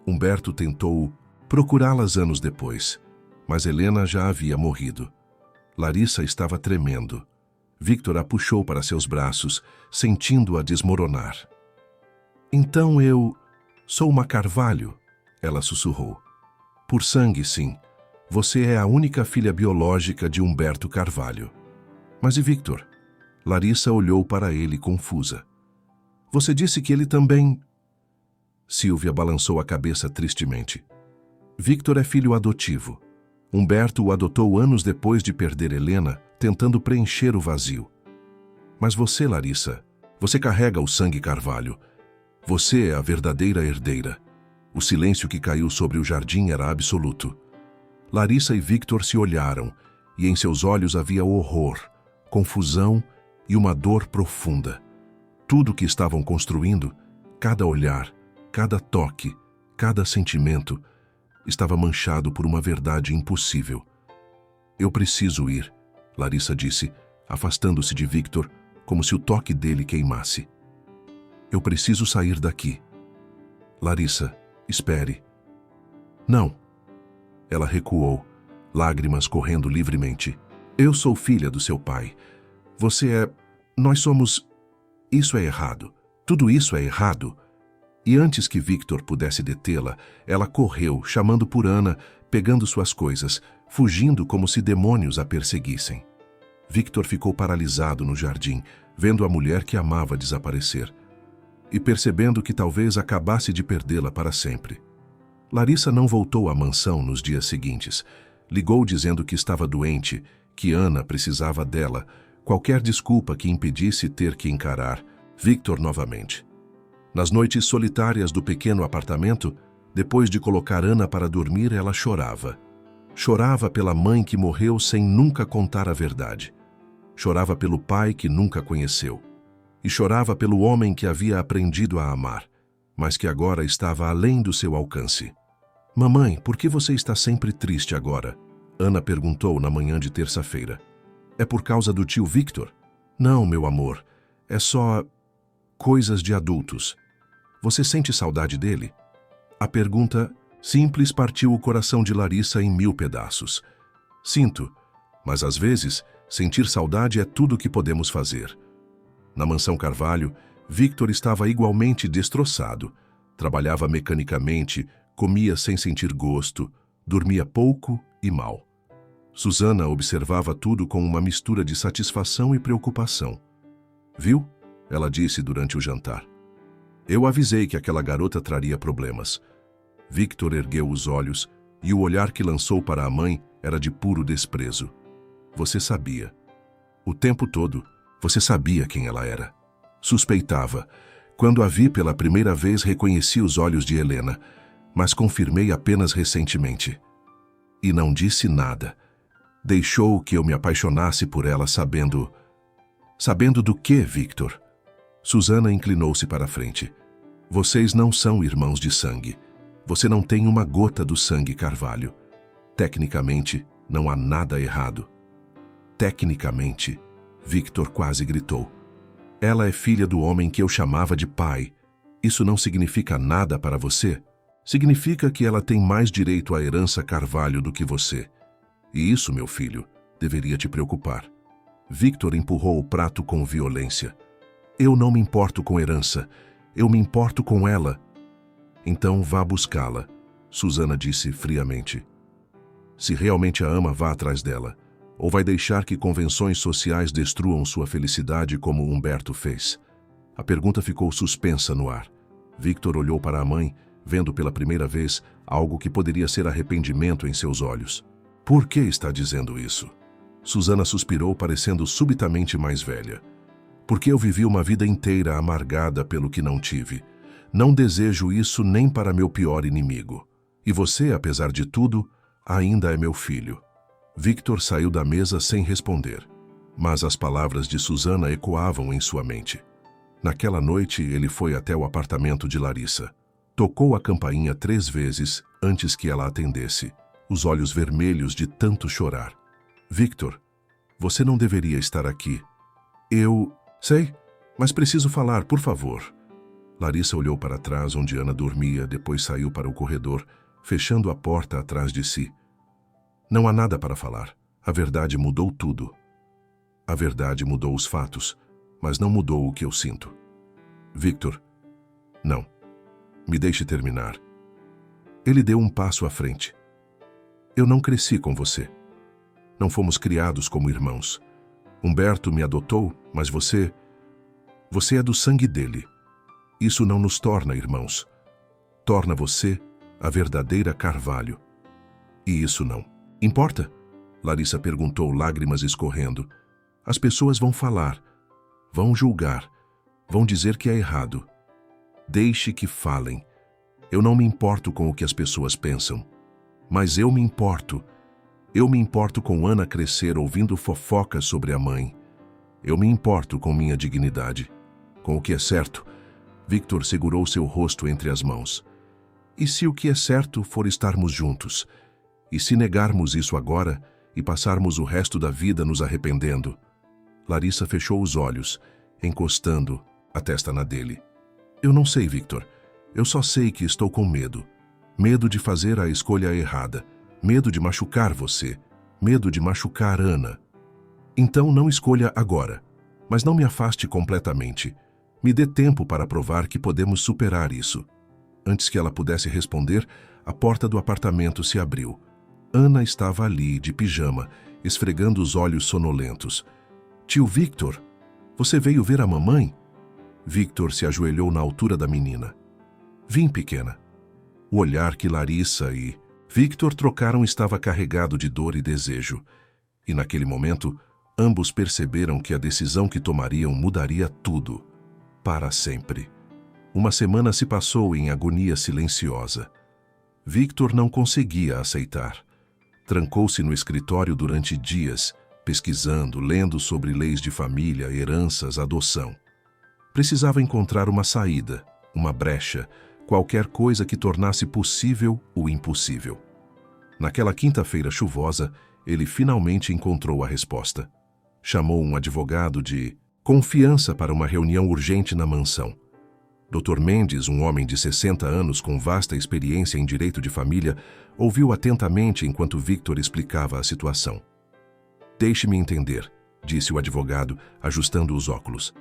Humberto tentou procurá-las anos depois, mas Helena já havia morrido. Larissa estava tremendo. Victor a puxou para seus braços, sentindo-a desmoronar. Então eu sou uma Carvalho, ela sussurrou. Por sangue, sim. Você é a única filha biológica de Humberto Carvalho. Mas e Victor? Larissa olhou para ele confusa. Você disse que ele também... Silvia balançou a cabeça tristemente. Victor é filho adotivo. Humberto o adotou anos depois de perder Helena, tentando preencher o vazio. Mas você, Larissa, você carrega o sangue Carvalho. Você é a verdadeira herdeira. O silêncio que caiu sobre o jardim era absoluto. Larissa e Victor se olharam, e em seus olhos havia horror, confusão e uma dor profunda. Tudo o que estavam construindo, cada olhar, cada toque, cada sentimento, estava manchado por uma verdade impossível. Eu preciso ir, Larissa disse, afastando-se de Victor, como se o toque dele queimasse. Eu preciso sair daqui. Larissa, espere. Não. Ela recuou, lágrimas correndo livremente. Eu sou filha do seu pai. Você é... Nós somos... Isso é errado. Tudo isso é errado. E antes que Victor pudesse detê-la, ela correu, chamando por Ana, pegando suas coisas, fugindo como se demônios a perseguissem. Victor ficou paralisado no jardim, vendo a mulher que amava desaparecer. E percebendo que talvez acabasse de perdê-la para sempre. Larissa não voltou à mansão nos dias seguintes. Ligou dizendo que estava doente, que Ana precisava dela, qualquer desculpa que impedisse ter que encarar Victor novamente. Nas noites solitárias do pequeno apartamento, depois de colocar Ana para dormir, ela chorava. Chorava pela mãe que morreu sem nunca contar a verdade. Chorava pelo pai que nunca conheceu. E chorava pelo homem que havia aprendido a amar, mas que agora estava além do seu alcance. Mamãe, por que você está sempre triste agora? Ana perguntou na manhã de terça-feira. É por causa do tio Victor? Não, meu amor. É só... coisas de adultos. Você sente saudade dele? A pergunta simples partiu o coração de Larissa em 1000 pedaços. Sinto, mas às vezes, sentir saudade é tudo o que podemos fazer. Na mansão Carvalho, Victor estava igualmente destroçado. Trabalhava mecanicamente, comia sem sentir gosto, dormia pouco e mal. Susana observava tudo com uma mistura de satisfação e preocupação. Viu? Ela disse durante o jantar. Eu avisei que aquela garota traria problemas. Victor ergueu os olhos e o olhar que lançou para a mãe era de puro desprezo. Você sabia. O tempo todo, você sabia quem ela era. Suspeitava. Quando a vi pela primeira vez, reconheci os olhos de Helena, mas confirmei apenas recentemente. E não disse nada. Deixou que eu me apaixonasse por ela sabendo... Sabendo do que, Victor? Susana inclinou-se para a frente. Vocês não são irmãos de sangue. Você não tem uma gota do sangue Carvalho. Tecnicamente, não há nada errado. Tecnicamente, Victor quase gritou. Ela é filha do homem que eu chamava de pai. Isso não significa nada para você? Significa que ela tem mais direito à herança Carvalho do que você. E isso, meu filho, deveria te preocupar. Victor empurrou o prato com violência. Eu não me importo com herança. Eu me importo com ela. Então vá buscá-la, Susana disse friamente. Se realmente a ama, vá atrás dela. Ou vai deixar que convenções sociais destruam sua felicidade como Humberto fez? A pergunta ficou suspensa no ar. Victor olhou para a mãe, vendo pela primeira vez algo que poderia ser arrependimento em seus olhos. Por que está dizendo isso? Susana suspirou, parecendo subitamente mais velha. Porque eu vivi uma vida inteira amargada pelo que não tive. Não desejo isso nem para meu pior inimigo. E você, apesar de tudo, ainda é meu filho. Victor saiu da mesa sem responder, mas as palavras de Susana ecoavam em sua mente. Naquela noite, ele foi até o apartamento de Larissa. Tocou a campainha 3 vezes antes que ela atendesse, os olhos vermelhos de tanto chorar. Victor, você não deveria estar aqui. Eu... Sei, mas preciso falar, por favor. Larissa olhou para trás onde Ana dormia, depois saiu para o corredor, fechando a porta atrás de si. Não há nada para falar. A verdade mudou tudo. A verdade mudou os fatos, mas não mudou o que eu sinto. Victor, não. Me deixe terminar. Ele deu um passo à frente. Eu não cresci com você. Não fomos criados como irmãos. Humberto me adotou, mas você é do sangue dele. Isso não nos torna irmãos. Torna você a verdadeira Carvalho. E isso não importa? Larissa perguntou, lágrimas escorrendo. As pessoas vão falar, vão julgar, vão dizer que é errado. Deixe que falem. Eu não me importo com o que as pessoas pensam. Mas eu me importo. Eu me importo com Ana crescer ouvindo fofocas sobre a mãe. Eu me importo com minha dignidade. Com o que é certo. Victor segurou seu rosto entre as mãos. E se o que é certo for estarmos juntos? E se negarmos isso agora e passarmos o resto da vida nos arrependendo? Larissa fechou os olhos, encostando a testa na dele. Eu não sei, Victor. Eu só sei que estou com medo. Medo de fazer a escolha errada. Medo de machucar você. Medo de machucar Ana. Então não escolha agora. Mas não me afaste completamente. Me dê tempo para provar que podemos superar isso. Antes que ela pudesse responder, a porta do apartamento se abriu. Ana estava ali, de pijama, esfregando os olhos sonolentos. Tio Victor, você veio ver a mamãe? Victor se ajoelhou na altura da menina. Vim, pequena. O olhar que Larissa e Victor trocaram estava carregado de dor e desejo. E naquele momento, ambos perceberam que a decisão que tomariam mudaria tudo. Para sempre. Uma semana se passou em agonia silenciosa. Victor não conseguia aceitar. Trancou-se no escritório durante dias, pesquisando, lendo sobre leis de família, heranças, adoção. Precisava encontrar uma saída, uma brecha, qualquer coisa que tornasse possível o impossível. Naquela quinta-feira chuvosa, ele finalmente encontrou a resposta. Chamou um advogado de confiança para uma reunião urgente na mansão. Dr. Mendes, um homem de 60 anos com vasta experiência em direito de família, ouviu atentamente enquanto Victor explicava a situação. Deixe-me entender, disse o advogado, ajustando os óculos.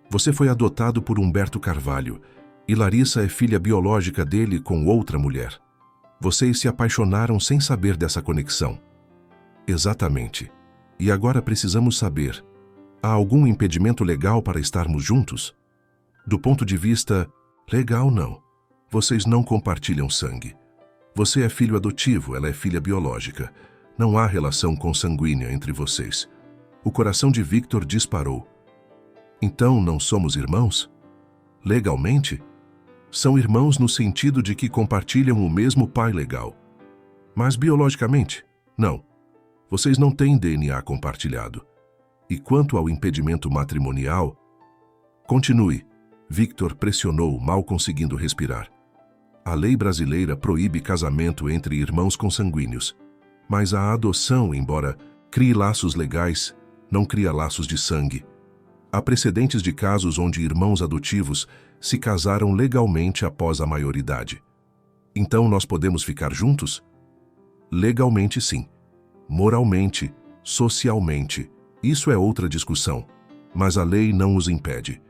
Você foi adotado por Humberto Carvalho, e Larissa é filha biológica dele com outra mulher. Vocês se apaixonaram sem saber dessa conexão. Exatamente. E agora precisamos saber, há algum impedimento legal para estarmos juntos? Do ponto de vista legal, não. Vocês não compartilham sangue. Você é filho adotivo, ela é filha biológica. Não há relação consanguínea entre vocês. O coração de Victor disparou. Então não somos irmãos? Legalmente? São irmãos no sentido de que compartilham o mesmo pai legal. Mas biologicamente? Não. Vocês não têm DNA compartilhado. E quanto ao impedimento matrimonial... Continue. Victor pressionou, mal conseguindo respirar. A lei brasileira proíbe casamento entre irmãos consanguíneos. Mas a adoção, embora crie laços legais, não cria laços de sangue. Há precedentes de casos onde irmãos adotivos se casaram legalmente após a maioridade. Então nós podemos ficar juntos? Legalmente, sim. Moralmente, socialmente, isso é outra discussão. Mas a lei não os impede.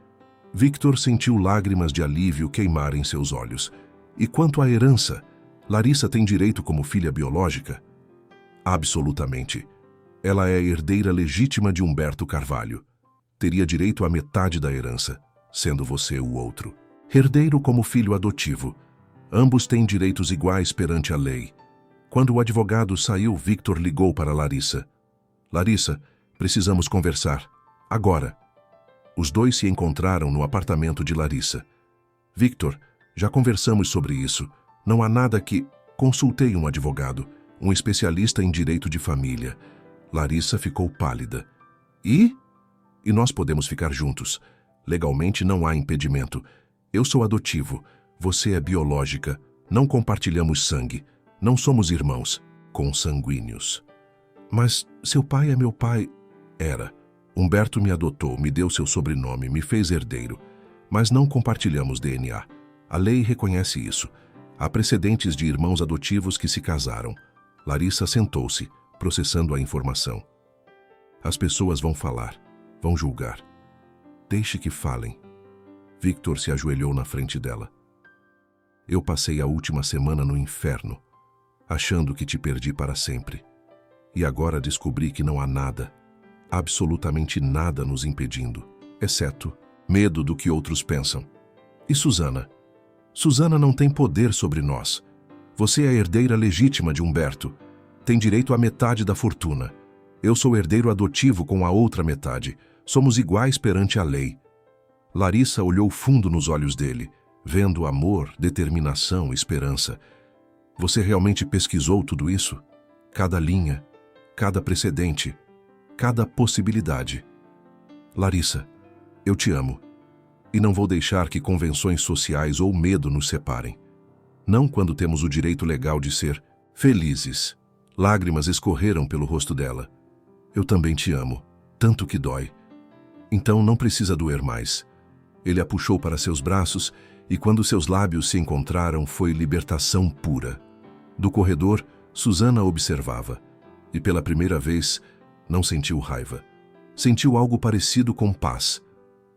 Victor sentiu lágrimas de alívio queimar em seus olhos. E quanto à herança, Larissa tem direito como filha biológica? Absolutamente. Ela é a herdeira legítima de Humberto Carvalho. Teria direito à metade da herança, sendo você o outro. Herdeiro como filho adotivo. Ambos têm direitos iguais perante a lei. Quando o advogado saiu, Victor ligou para Larissa. Larissa, precisamos conversar. Agora. Os dois se encontraram no apartamento de Larissa. Victor, já conversamos sobre isso. Não há nada que... Consultei um advogado, um especialista em direito de família. Larissa ficou pálida. E nós podemos ficar juntos. Legalmente não há impedimento. Eu sou adotivo, você é biológica. Não compartilhamos sangue. Não somos irmãos, consanguíneos. Mas seu pai é meu pai. Era. Humberto me adotou, me deu seu sobrenome, me fez herdeiro. Mas não compartilhamos DNA. A lei reconhece isso. Há precedentes de irmãos adotivos que se casaram. Larissa sentou-se, processando a informação. As pessoas vão falar, vão julgar. Deixe que falem. Victor se ajoelhou na frente dela. Eu passei a última semana no inferno, achando que te perdi para sempre. E agora descobri que não há nada, absolutamente nada nos impedindo, exceto medo do que outros pensam. E Susana? Susana não tem poder sobre nós. Você é a herdeira legítima de Humberto. Tem direito à metade da fortuna. Eu sou herdeiro adotivo com a outra metade. Somos iguais perante a lei. Larissa olhou fundo nos olhos dele, vendo amor, determinação, esperança. Você realmente pesquisou tudo isso? Cada linha, cada precedente, cada possibilidade. Larissa, eu te amo. E não vou deixar que convenções sociais ou medo nos separem. Não quando temos o direito legal de ser felizes. Lágrimas escorreram pelo rosto dela. Eu também te amo, tanto que dói. Então não precisa doer mais. Ele a puxou para seus braços e quando seus lábios se encontraram foi libertação pura. Do corredor, Susana observava. E pela primeira vez, não sentiu raiva. Sentiu algo parecido com paz.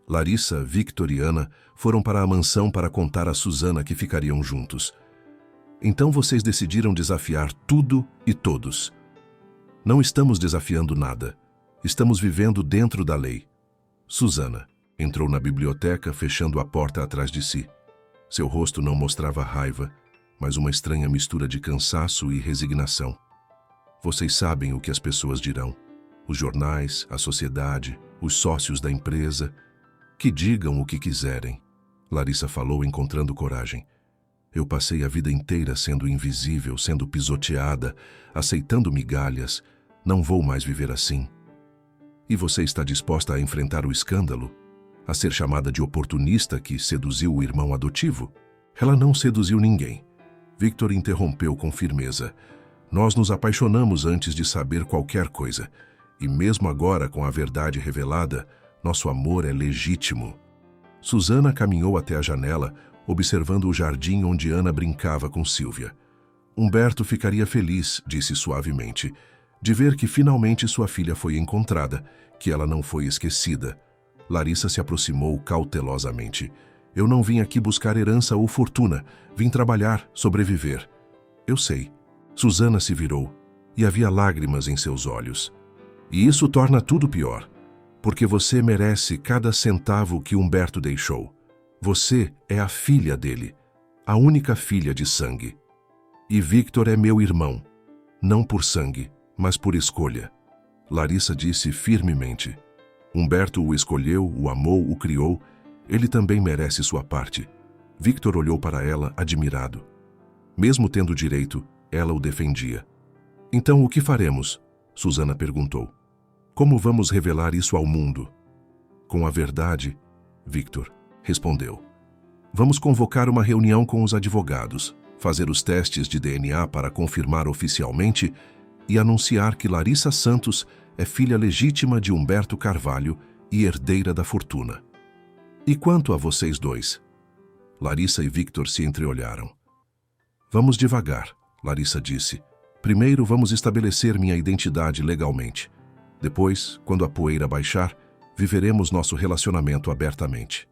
Larissa, Victor e Ana foram para a mansão para contar a Susana que ficariam juntos. Então vocês decidiram desafiar tudo e todos. Não estamos desafiando nada. Estamos vivendo dentro da lei. Susana entrou na biblioteca, fechando a porta atrás de si. Seu rosto não mostrava raiva, mas uma estranha mistura de cansaço e resignação. Vocês sabem o que as pessoas dirão. Os jornais, a sociedade, os sócios da empresa. Que digam o que quiserem. Larissa falou, encontrando coragem. Eu passei a vida inteira sendo invisível, sendo pisoteada, aceitando migalhas. Não vou mais viver assim. E você está disposta a enfrentar o escândalo? A ser chamada de oportunista que seduziu o irmão adotivo? Ela não seduziu ninguém. Victor interrompeu com firmeza. Nós nos apaixonamos antes de saber qualquer coisa. E mesmo agora, com a verdade revelada, nosso amor é legítimo. Susana caminhou até a janela, observando o jardim onde Ana brincava com Silvia. Humberto ficaria feliz, disse suavemente, de ver que finalmente sua filha foi encontrada, que ela não foi esquecida. Larissa se aproximou cautelosamente. Eu não vim aqui buscar herança ou fortuna. Vim trabalhar, sobreviver. Eu sei. Susana se virou, e havia lágrimas em seus olhos. E isso torna tudo pior. Porque você merece cada centavo que Humberto deixou. Você é a filha dele, a única filha de sangue. E Victor é meu irmão, não por sangue, mas por escolha. Larissa disse firmemente. Humberto o escolheu, o amou, o criou. Ele também merece sua parte. Victor olhou para ela admirado. Mesmo tendo direito, ela o defendia. Então o que faremos? Susana perguntou. Como vamos revelar isso ao mundo? Com a verdade, Victor respondeu. Vamos convocar uma reunião com os advogados, fazer os testes de DNA para confirmar oficialmente e anunciar que Larissa Santos é filha legítima de Humberto Carvalho e herdeira da fortuna. E quanto a vocês dois? Larissa e Victor se entreolharam. Vamos devagar, Larissa disse. Primeiro vamos estabelecer minha identidade legalmente. Depois, quando a poeira baixar, viveremos nosso relacionamento abertamente.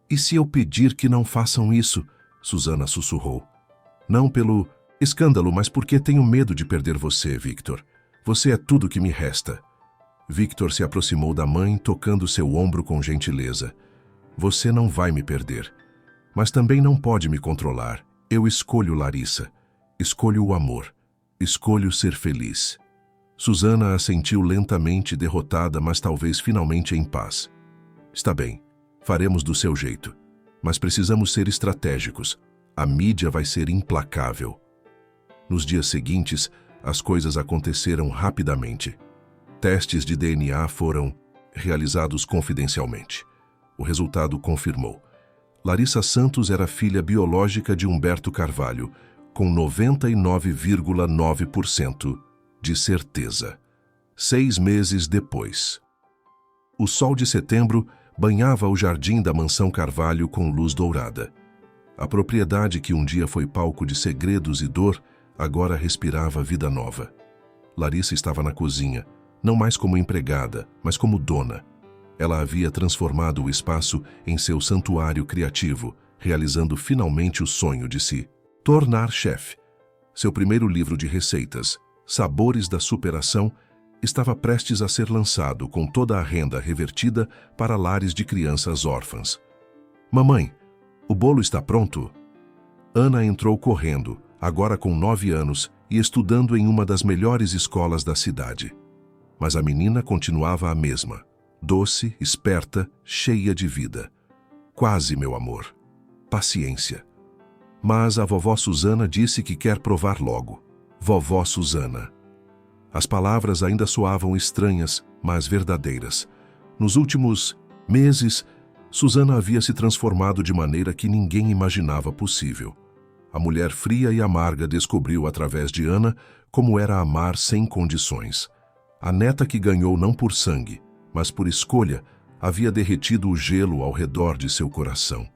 E se eu pedir que não façam isso? Susana sussurrou. Não pelo escândalo, mas porque tenho medo de perder você, Victor. Você é tudo que me resta. Victor se aproximou da mãe, tocando seu ombro com gentileza. Você não vai me perder. Mas também não pode me controlar. Eu escolho Larissa. Escolho o amor. Escolho ser feliz. Susana assentiu lentamente, derrotada, mas talvez finalmente em paz. Está bem, faremos do seu jeito. Mas precisamos ser estratégicos. A mídia vai ser implacável. Nos dias seguintes, as coisas aconteceram rapidamente. Testes de DNA foram realizados confidencialmente. O resultado confirmou. Larissa Santos era filha biológica de Humberto Carvalho, com 99,9% de certeza. 6 meses depois. O sol de setembro banhava o jardim da mansão Carvalho com luz dourada. A propriedade que um dia foi palco de segredos e dor, agora respirava vida nova. Larissa estava na cozinha, não mais como empregada, mas como dona. Ela havia transformado o espaço em seu santuário criativo, realizando finalmente o sonho de se tornar chefe. Seu primeiro livro de receitas, Sabores da Superação, estava prestes a ser lançado com toda a renda revertida para lares de crianças órfãs. Mamãe, o bolo está pronto? Ana entrou correndo, agora com 9 anos e estudando em uma das melhores escolas da cidade. Mas a menina continuava a mesma, doce, esperta, cheia de vida. Quase, meu amor. Paciência. Mas a vovó Susana disse que quer provar logo. Vovó Susana. As palavras ainda soavam estranhas, mas verdadeiras. Nos últimos meses, Susana havia se transformado de maneira que ninguém imaginava possível. A mulher fria e amarga descobriu através de Ana como era amar sem condições. A neta que ganhou não por sangue, mas por escolha, havia derretido o gelo ao redor de seu coração.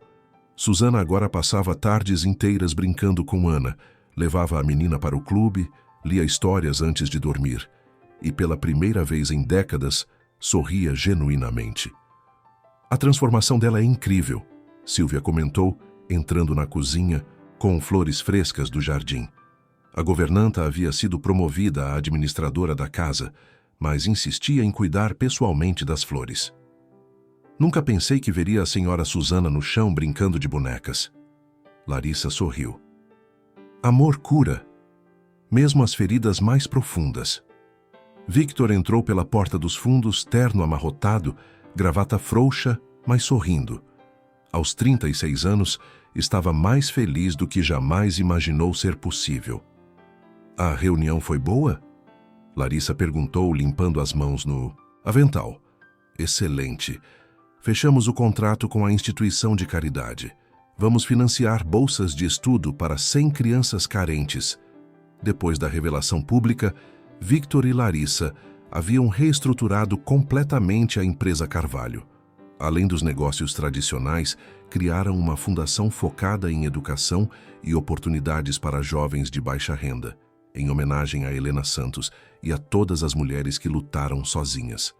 Susana agora passava tardes inteiras brincando com Ana, levava a menina para o clube, lia histórias antes de dormir e, pela primeira vez em décadas, sorria genuinamente. A transformação dela é incrível, Silvia comentou, entrando na cozinha com flores frescas do jardim. A governanta havia sido promovida a administradora da casa, mas insistia em cuidar pessoalmente das flores. Nunca pensei que veria a senhora Susana no chão brincando de bonecas. Larissa sorriu. Amor cura, mesmo as feridas mais profundas. Victor entrou pela porta dos fundos, terno amarrotado, gravata frouxa, mas sorrindo. Aos 36 anos, estava mais feliz do que jamais imaginou ser possível. A reunião foi boa? Larissa perguntou, limpando as mãos no avental. Excelente. Fechamos o contrato com a instituição de caridade. Vamos financiar bolsas de estudo para 100 crianças carentes. Depois da revelação pública, Victor e Larissa haviam reestruturado completamente a empresa Carvalho. Além dos negócios tradicionais, criaram uma fundação focada em educação e oportunidades para jovens de baixa renda, em homenagem a Helena Santos e a todas as mulheres que lutaram sozinhas.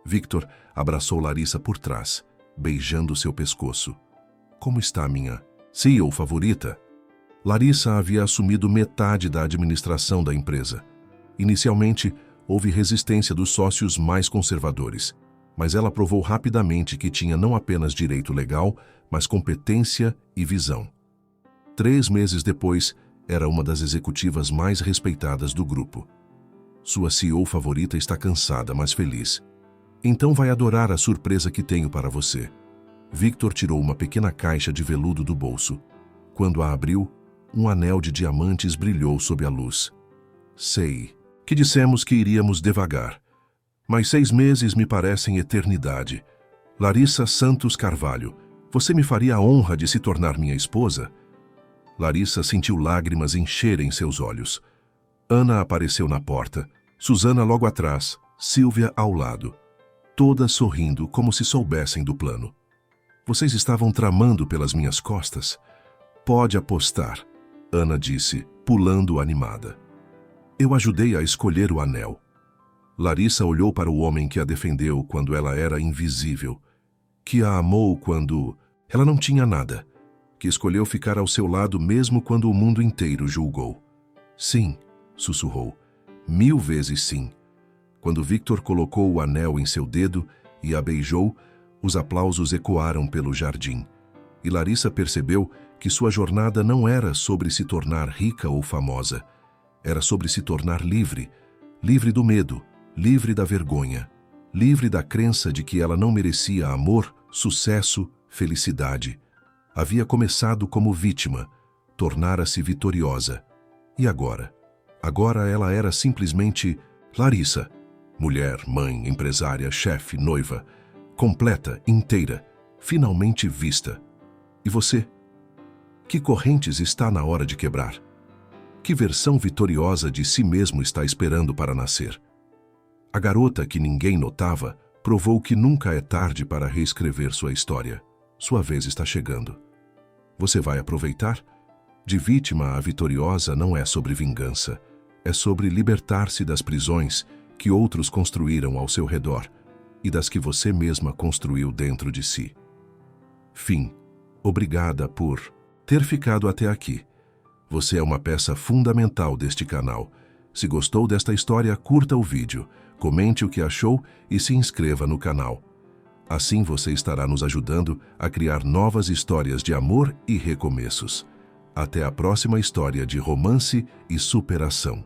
Victor abraçou Larissa por trás, beijando seu pescoço. Como está minha CEO favorita? Larissa havia assumido metade da administração da empresa. Inicialmente, houve resistência dos sócios mais conservadores, mas ela provou rapidamente que tinha não apenas direito legal, mas competência e visão. 3 meses depois, era uma das executivas mais respeitadas do grupo. Sua CEO favorita está cansada, mas feliz. Então vai adorar a surpresa que tenho para você. Victor tirou uma pequena caixa de veludo do bolso. Quando a abriu, um anel de diamantes brilhou sob a luz. Sei que dissemos que iríamos devagar, mas 6 meses me parecem eternidade. Larissa Santos Carvalho, você me faria a honra de se tornar minha esposa? Larissa sentiu lágrimas encherem seus olhos. Ana apareceu na porta, Susana logo atrás, Silvia ao lado. Todas sorrindo como se soubessem do plano. Vocês estavam tramando pelas minhas costas? Pode apostar, Ana disse, pulando animada. Eu ajudei a escolher o anel. Larissa olhou para o homem que a defendeu quando ela era invisível, que a amou quando ela não tinha nada, que escolheu ficar ao seu lado mesmo quando o mundo inteiro julgou. Sim, sussurrou, 1000 vezes sim. Quando Victor colocou o anel em seu dedo e a beijou, os aplausos ecoaram pelo jardim. E Larissa percebeu que sua jornada não era sobre se tornar rica ou famosa. Era sobre se tornar livre, livre do medo, livre da vergonha, livre da crença de que ela não merecia amor, sucesso, felicidade. Havia começado como vítima, tornara-se vitoriosa. E agora? Agora ela era simplesmente Larissa. Mulher, mãe, empresária, chefe, noiva. Completa, inteira, finalmente vista. E você? Que correntes está na hora de quebrar? Que versão vitoriosa de si mesmo está esperando para nascer? A garota que ninguém notava provou que nunca é tarde para reescrever sua história. Sua vez está chegando. Você vai aproveitar? De vítima a vitoriosa não é sobre vingança. É sobre libertar-se das prisões que outros construíram ao seu redor e das que você mesma construiu dentro de si. Fim. Obrigada por ter ficado até aqui. Você é uma peça fundamental deste canal. Se gostou desta história, curta o vídeo, comente o que achou e se inscreva no canal. Assim você estará nos ajudando a criar novas histórias de amor e recomeços. Até a próxima história de romance e superação.